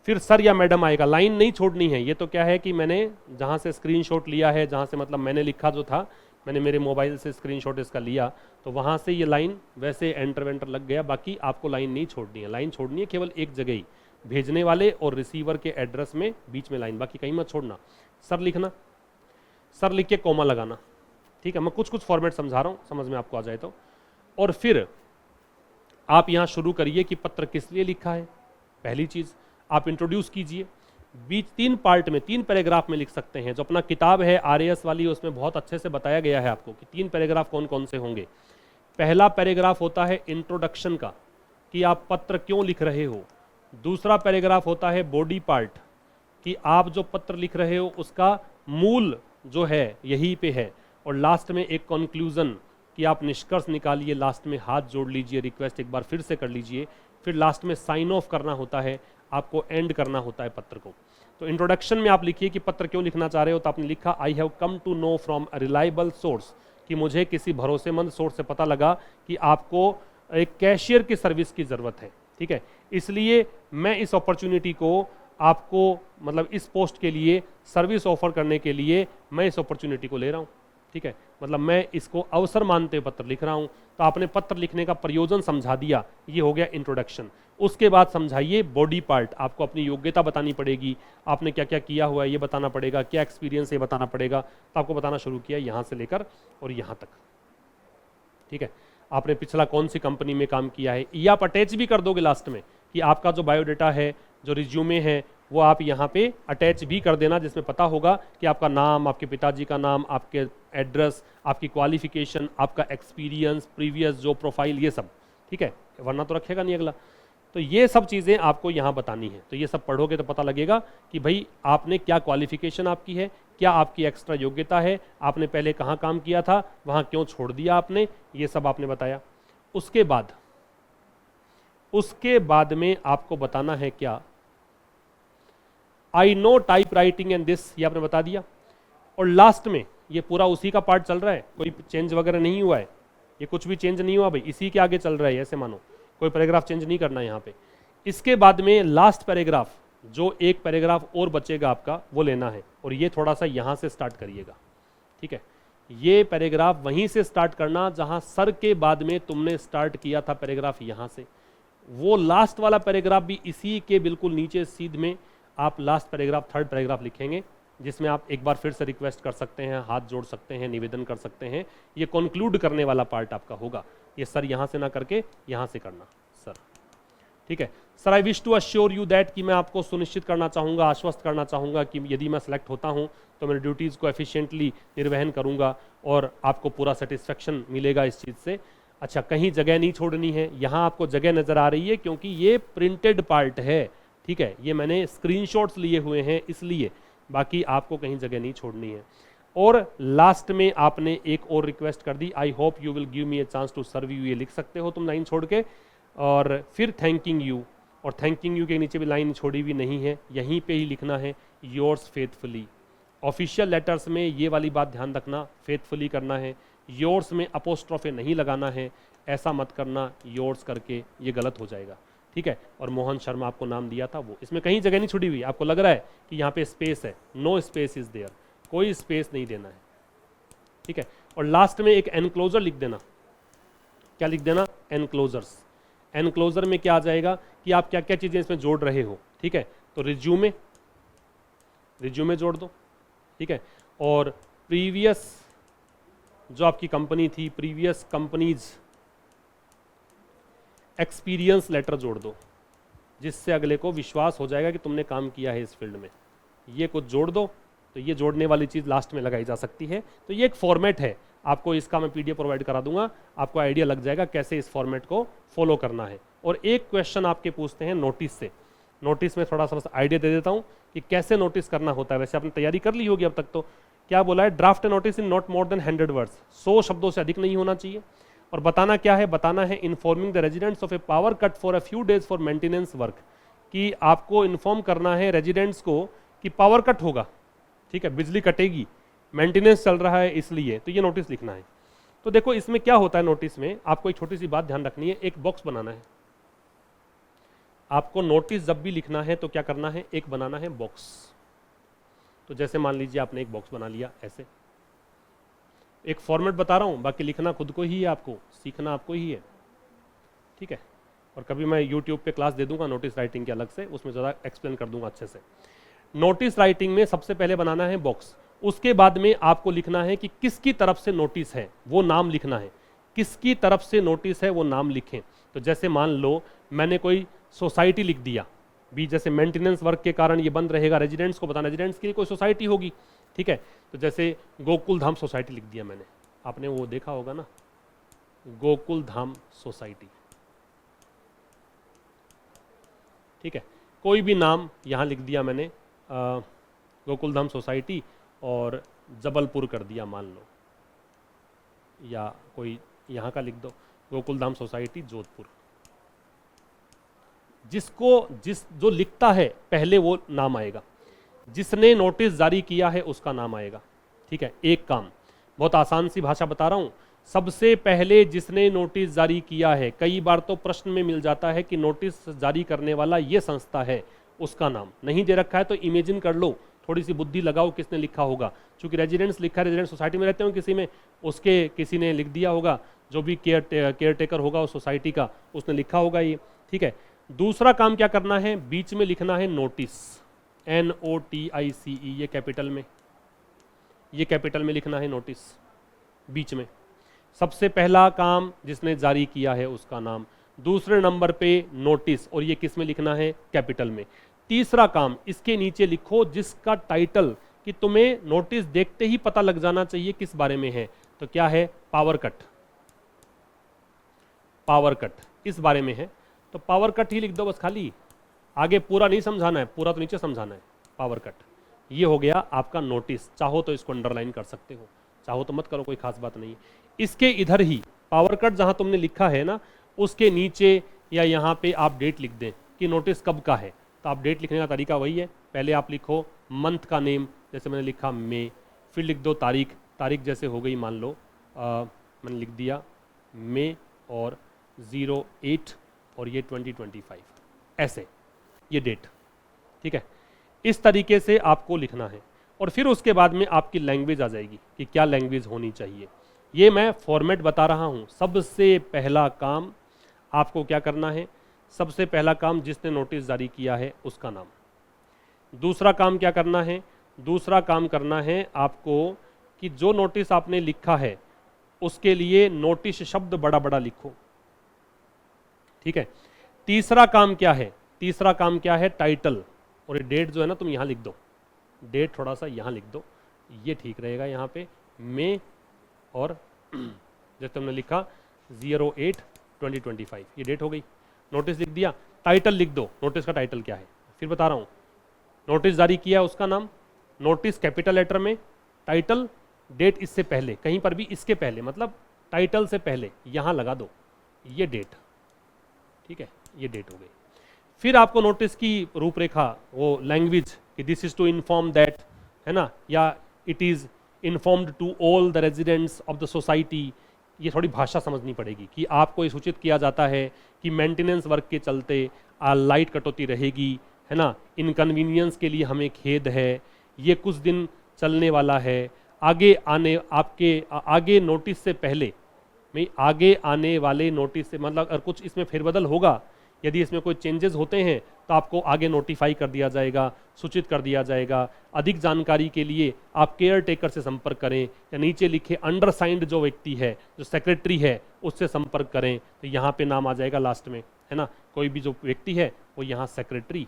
फिर सर या मैडम आएगा, लाइन नहीं छोड़नी है। ये तो क्या है कि मैंने जहाँ से स्क्रीनशॉट लिया है, जहाँ से मतलब मैंने लिखा जो था, मैंने मेरे मोबाइल से स्क्रीनशॉट इसका लिया, तो वहाँ से ये लाइन वैसे एंटर वेंटर लग गया। बाकी आपको लाइन नहीं छोड़नी है, लाइन छोड़नी है केवल एक जगह ही, भेजने वाले और रिसीवर के एड्रेस में बीच में लाइन, बाकी कहीं मत छोड़ना। सर लिखना, सर लिख के कॉमा लगाना, ठीक है। मैं कुछ कुछ फॉर्मेट समझा रहा हूँ, समझ में आपको आ जाए तो। और फिर आप यहाँ शुरू करिए कि पत्र किस लिए लिखा है। पहली चीज़ आप इंट्रोड्यूस कीजिए, बीच 3 पार्ट में, 3 पैराग्राफ में लिख सकते हैं। जो अपना किताब है आरएएस वाली, उसमें बहुत अच्छे से बताया गया है आपको कि 3 पैराग्राफ कौन कौन से होंगे। पहला पैराग्राफ होता है इंट्रोडक्शन का, कि आप पत्र क्यों लिख रहे हो। दूसरा पैराग्राफ होता है बॉडी पार्ट, कि आप जो पत्र लिख रहे हो उसका मूल जो है यहीं पे है। और लास्ट में एक कंक्लूजन, कि आप निष्कर्ष निकालिए, लास्ट में हाथ जोड़ लीजिए, रिक्वेस्ट एक बार फिर से कर लीजिए। फिर लास्ट में साइन ऑफ करना होता है, आपको एंड करना होता है पत्र को। तो इंट्रोडक्शन में आप लिखिए कि पत्र क्यों लिखना चाह रहे हो। तो आपने लिखा, I have come to know from a reliable source, कि मुझे किसी भरोसेमंद सोर्स से पता लगा कि आपको एक कैशियर की सर्विस की ज़रूरत है, ठीक है। इसलिए मैं इस अपॉर्चुनिटी को आपको, मतलब इस पोस्ट के लिए सर्विस ऑफर करने के लिए मैं इस अपॉर्चुनिटी को ले रहा हूँ, ठीक है। मतलब मैं इसको अवसर मानते हुए पत्र लिख रहा हूँ। तो आपने पत्र लिखने का प्रयोजन समझा दिया, ये हो गया इंट्रोडक्शन। उसके बाद समझाइए बॉडी पार्ट, आपको अपनी योग्यता बतानी पड़ेगी, आपने क्या क्या किया हुआ है ये बताना पड़ेगा, क्या एक्सपीरियंस है बताना पड़ेगा। तो आपको बताना शुरू किया यहाँ से लेकर और यहाँ तक, ठीक है। आपने पिछला कौन सी कंपनी में काम किया है, ये आप अटैच भी कर दोगे लास्ट में, कि आपका जो बायोडाटा है, जो रिज्यूमे है, वो आप यहाँ पे अटैच भी कर देना, जिसमें पता होगा कि आपका नाम, आपके पिताजी का नाम, आपके एड्रेस, आपकी क्वालिफिकेशन, आपका एक्सपीरियंस, प्रीवियस जो प्रोफाइल, ये सब, ठीक है। वरना तो रखेगा नहीं अगला। तो ये सब चीज़ें आपको यहाँ बतानी है। तो ये सब पढ़ोगे तो पता लगेगा कि भाई आपने क्या क्वालिफिकेशन आपकी है, क्या आपकी एक्स्ट्रा योग्यता है, आपने पहले कहाँ काम किया था, वहाँ क्यों छोड़ दिया आपने, ये सब आपने बताया। उसके बाद में आपको बताना है क्या, I know type writing and this, ये आपने बता दिया। और लास्ट में ये पूरा उसी का पार्ट चल रहा है, कोई चेंज वगैरह नहीं हुआ है, ये कुछ भी चेंज नहीं हुआ भाई, इसी के आगे चल रहा है, ऐसे मानो कोई पैराग्राफ चेंज नहीं करना है यहाँ पे। इसके बाद में लास्ट पैराग्राफ, जो एक पैराग्राफ और बचेगा आपका, वो लेना है, और ये थोड़ा सा यहाँ से स्टार्ट करिएगा, ठीक है। ये पैराग्राफ वहीं से स्टार्ट करना जहाँ सर के बाद में तुमने स्टार्ट किया था पैराग्राफ यहाँ से, वो लास्ट वाला पैराग्राफ भी इसी के बिल्कुल नीचे सीध में आप लास्ट पैराग्राफ, थर्ड पैराग्राफ लिखेंगे, जिसमें आप एक बार फिर से रिक्वेस्ट कर सकते हैं, हाथ जोड़ सकते हैं, निवेदन कर सकते हैं। ये कंक्लूड करने वाला पार्ट आपका होगा, ये सर यहाँ से ना करके यहाँ से करना सर, ठीक है। Sir I wish to assure you that, कि मैं आपको सुनिश्चित करना चाहूँगा, आश्वस्त करना चाहूँगा कि यदि मैं सेलेक्ट होता हूँ तो मेरी ड्यूटीज़ को एफिशिएंटली निर्वहन करूँगा और आपको पूरा सेटिस्फेक्शन मिलेगा इस चीज़ से। अच्छा, कहीं जगह नहीं छोड़नी है, यहाँ आपको जगह नज़र आ रही है क्योंकि ये प्रिंटेड पार्ट है, ठीक है, ये मैंने स्क्रीनशॉट्स लिए हुए हैं इसलिए, बाकी आपको कहीं जगह नहीं छोड़नी है। और लास्ट में आपने एक और रिक्वेस्ट कर दी, I hope you will give me a chance to serve you, ये लिख सकते हो तुम लाइन छोड़ के। और फिर थैंकिंग यू, और थैंकिंग यू के नीचे भी लाइन छोड़ी हुई नहीं है, यहीं पे ही लिखना है योर्स फेथफुली। ऑफिशियल लेटर्स में ये वाली बात ध्यान रखना, फेथफुली करना है, योर्स में अपोस्ट्रोफे नहीं लगाना है, ऐसा मत करना योर्स करके, ये गलत हो जाएगा, ठीक है। और मोहन शर्मा आपको नाम दिया था वो, इसमें कहीं जगह नहीं छुड़ी हुई, आपको लग रहा है कि यहाँ पे स्पेस है, नो स्पेस इज देयर, कोई स्पेस नहीं देना है, ठीक है। और लास्ट में एक एनक्लोजर लिख देना, क्या लिख देना, एनक्लोजर्स। एनक्लोजर में क्या आ जाएगा कि आप क्या क्या चीज़ें इसमें जोड़ रहे हो, ठीक है। तो रिज्यूमे जोड़ दो, ठीक है। और प्रीवियस जो आपकी कंपनी थी, प्रीवियस कंपनीज एक्सपीरियंस लेटर जोड़ दो, जिससे अगले को विश्वास हो जाएगा कि तुमने काम किया है इस फील्ड में, ये कुछ जोड़ दो। तो ये जोड़ने वाली चीज़ लास्ट में लगाई जा सकती है। तो ये एक फॉर्मेट है, आपको इसका मैं पीडीएफ प्रोवाइड करा दूंगा, आपको आइडिया लग जाएगा कैसे इस फॉर्मेट को फॉलो करना है। और एक क्वेश्चन आपके पूछते हैं नोटिस से, नोटिस में थोड़ा सा आइडिया दे देता हूँ कि कैसे नोटिस करना होता है। वैसे आपने तैयारी कर ली होगी अब तक, तो क्या बोला है, draft A notice in not more than 100 words, 100 शब्दों से अधिक नहीं होना चाहिए। और बताना क्या है, बताना है informing the residents of A power cut for a few days for maintenance work, कि आपको इन्फॉर्म करना है रेजिडेंट्स को कि पावर कट होगा, ठीक है, बिजली कटेगी, मेंटेनेंस चल रहा है इसलिए, तो ये नोटिस लिखना है। तो देखो इसमें क्या होता है, नोटिस में आपको एक छोटी सी बात ध्यान रखनी है, एक बॉक्स बनाना है आपको। नोटिस जब भी लिखना है तो क्या करना है, एक बनाना है बॉक्स। तो जैसे मान लीजिए आपने एक बॉक्स बना लिया, ऐसे एक फॉर्मेट बता रहा हूँ, बाकी लिखना खुद को ही है, आपको सीखना आपको ही है, ठीक है। और कभी मैं यूट्यूब पे क्लास दे दूंगा नोटिस राइटिंग के अलग से, उसमें ज़्यादा एक्सप्लेन कर दूंगा अच्छे से। नोटिस राइटिंग में सबसे पहले बनाना है बॉक्स, उसके बाद में आपको लिखना है कि किसकी तरफ से नोटिस है, वो नाम लिखना है, किसकी तरफ से नोटिस है वो नाम लिखें। तो जैसे मान लो मैंने कोई सोसाइटी लिख दिया भी, जैसे मेंटेनेंस वर्क के कारण ये बंद रहेगा, रेजिडेंट्स को बताना, रेजिडेंट्स के लिए कोई सोसाइटी होगी, ठीक है। तो जैसे गोकुल धाम सोसाइटी लिख दिया मैंने, आपने वो देखा होगा ना, गोकुल धाम सोसाइटी, ठीक है। कोई भी नाम यहाँ लिख दिया मैंने, गोकुल धाम सोसाइटी और जबलपुर कर दिया मान लो, या कोई यहाँ का लिख दो, गोकुल धाम सोसाइटी जोधपुर। जो लिखता है पहले वो नाम आएगा, जिसने नोटिस जारी किया है उसका नाम आएगा, ठीक है। एक काम, बहुत आसान सी भाषा बता रहा हूँ, सबसे पहले जिसने नोटिस जारी किया है, कई बार तो प्रश्न में मिल जाता है कि नोटिस जारी करने वाला ये संस्था है, उसका नाम नहीं दे रखा है तो इमेजिन कर लो, थोड़ी सी बुद्धि लगाओ किसने लिखा होगा। चूंकि रेजिडेंट्स लिखा है, रेजिडेंट सोसाइटी में रहते हो किसी में, उसके किसी ने लिख दिया होगा, जो भी केयर टेकर होगा उस सोसाइटी का, उसने लिखा होगा ये, ठीक है। दूसरा काम क्या करना है, बीच में लिखना है नोटिस, NOTICE, ये कैपिटल में, ये कैपिटल में लिखना है नोटिस बीच में। सबसे पहला काम जिसने जारी किया है उसका नाम, दूसरे नंबर पे नोटिस, और ये किस में लिखना है, कैपिटल में। तीसरा काम इसके नीचे लिखो जिसका टाइटल कि तुम्हें नोटिस देखते ही पता लग जाना चाहिए किस बारे में है, तो क्या है, पावर कट, पावर कट इस बारे में है। तो पावर कट ही लिख दो बस खाली, आगे पूरा नहीं समझाना है, पूरा तो नीचे समझाना है, पावर कट। ये हो गया आपका नोटिस। चाहो तो इसको अंडरलाइन कर सकते हो, चाहो तो मत करो, कोई खास बात नहीं। इसके इधर ही पावर कट जहां तुमने लिखा है ना, उसके नीचे या यहाँ पे आप डेट लिख दें कि नोटिस कब का है। तो आप डेट लिखने का तरीका वही है, पहले आप लिखो मंथ का नेम, जैसे मैंने लिखा मई, फिर लिख दो तारीख, तारीख जैसे हो गई मान लो मैंने लिख दिया मई और 08 और ये 2025, ऐसे ये डेट, ठीक है। इस तरीके से आपको लिखना है और फिर उसके बाद में आपकी लैंग्वेज आ जाएगी कि क्या लैंग्वेज होनी चाहिए। ये मैं फॉर्मेट बता रहा हूँ। सबसे पहला काम आपको क्या करना है, सबसे पहला काम जिसने नोटिस जारी किया है उसका नाम। दूसरा काम क्या करना है, दूसरा काम करना है आपको कि जो नोटिस आपने लिखा है उसके लिए नोटिस शब्द बड़ा बड़ा लिखो, ठीक है। तीसरा काम क्या है, तीसरा काम क्या है, टाइटल। और ये डेट जो है ना तुम यहाँ लिख दो, डेट थोड़ा सा यहाँ लिख दो, ये ठीक रहेगा। यहाँ पे मई और जैसे तुमने लिखा 08/2025, ये डेट हो गई। नोटिस लिख दिया, टाइटल लिख दो, नोटिस का टाइटल क्या है। फिर बता रहा हूँ, नोटिस जारी किया उसका नाम, नोटिस कैपिटल लेटर में, टाइटल, डेट इससे पहले, कहीं पर भी इसके पहले, मतलब टाइटल से पहले यहाँ लगा दो ये डेट, ठीक है, ये डेट हो गई। फिर आपको नोटिस की रूपरेखा, वो लैंग्वेज कि this is to inform that, है ना, या it is informed to all the residents of the society. ये थोड़ी भाषा समझनी पड़ेगी कि आपको ये सूचित किया जाता है कि मेंटेनेंस वर्क के चलते लाइट कटौती रहेगी, है ना, इनकन्वीनियंस के लिए हमें खेद है, ये कुछ दिन चलने वाला है। आगे आने आपके आगे नोटिस से पहले में, आगे आने वाले नोटिस से मतलब अगर कुछ इसमें फेरबदल होगा, यदि इसमें कोई चेंजेस होते हैं तो आपको आगे नोटिफाई कर दिया जाएगा, सूचित कर दिया जाएगा। अधिक जानकारी के लिए आप केयर टेकर से संपर्क करें, या नीचे लिखे अंडरसाइंड जो व्यक्ति है, जो सेक्रेटरी है, उससे संपर्क करें। तो यहाँ पे नाम आ जाएगा लास्ट में, है ना, कोई भी जो व्यक्ति है वो यहाँ सेक्रेटरी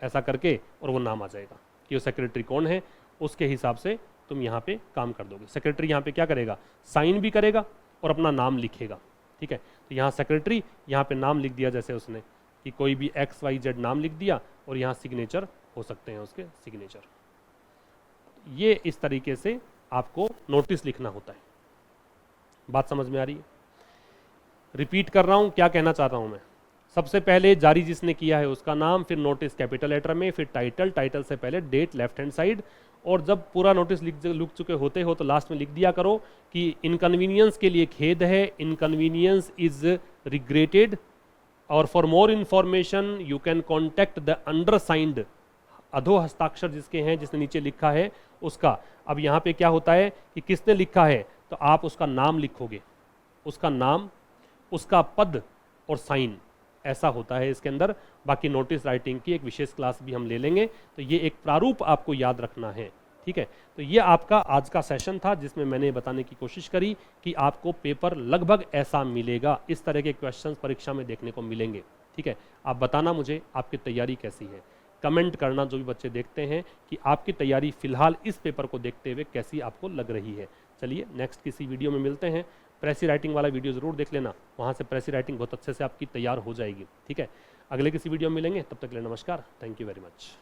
ऐसा करके और वो नाम आ जाएगा कि वो सेक्रेटरी कौन है, उसके हिसाब से तुम यहाँ पे काम कर दोगे। सेक्रेटरी यहाँ पे क्या करेगा, साइन भी करेगा और अपना नाम लिखेगा, ठीक है। तो यहाँ सेक्रेटरी, यहाँ पे नाम लिख दिया जैसे उसने कि कोई भी XYZ नाम लिख दिया, और यहाँ सिग्नेचर हो सकते हैं उसके सिग्नेचर। ये इस तरीके से आपको नोटिस लिखना होता है। बात समझ में आ रही है? रिपीट कर रहा हूँ, क्या कहना चाह रहा हूँ मैं। सबसे पहले जारी जिसने किया है उसका नाम, फिर नोटिस कैपिटल लेटर में, फिर टाइटल, टाइटल से पहले डेट लेफ्ट हैंड साइड। और जब पूरा नोटिस लिख चुके होते हो तो लास्ट में लिख दिया करो कि इनकन्वीनियंस के लिए खेद है, इनकन्वीनियंस इज रिग्रेटेड, और for more information you can contact the undersigned. अधो हस्ताक्षर जिसके हैं, जिसने नीचे लिखा है उसका। अब यहाँ पे क्या होता है कि किसने लिखा है, तो आप उसका नाम लिखोगे, उसका नाम, उसका पद और साइन, ऐसा होता है इसके अंदर। बाकी नोटिस राइटिंग की एक विशेष क्लास भी हम ले लेंगे, तो ये एक प्रारूप आपको याद रखना है, ठीक है। तो ये आपका आज का सेशन था जिसमें मैंने बताने की कोशिश करी कि आपको पेपर लगभग ऐसा मिलेगा, इस तरह के क्वेश्चंस परीक्षा में देखने को मिलेंगे, ठीक है। आप बताना मुझे आपकी तैयारी कैसी है, कमेंट करना जो भी बच्चे देखते हैं कि आपकी तैयारी फिलहाल इस पेपर को देखते हुए कैसी आपको लग रही है। चलिए नेक्स्ट किसी वीडियो में मिलते हैं। प्रेसी राइटिंग वाला वीडियो ज़रूर देख लेना, वहाँ से प्रेसी राइटिंग बहुत अच्छे से आपकी तैयार हो जाएगी, ठीक है। अगले किसी वीडियो में मिलेंगे, तब तक के लिए नमस्कार, थैंक यू वेरी मच।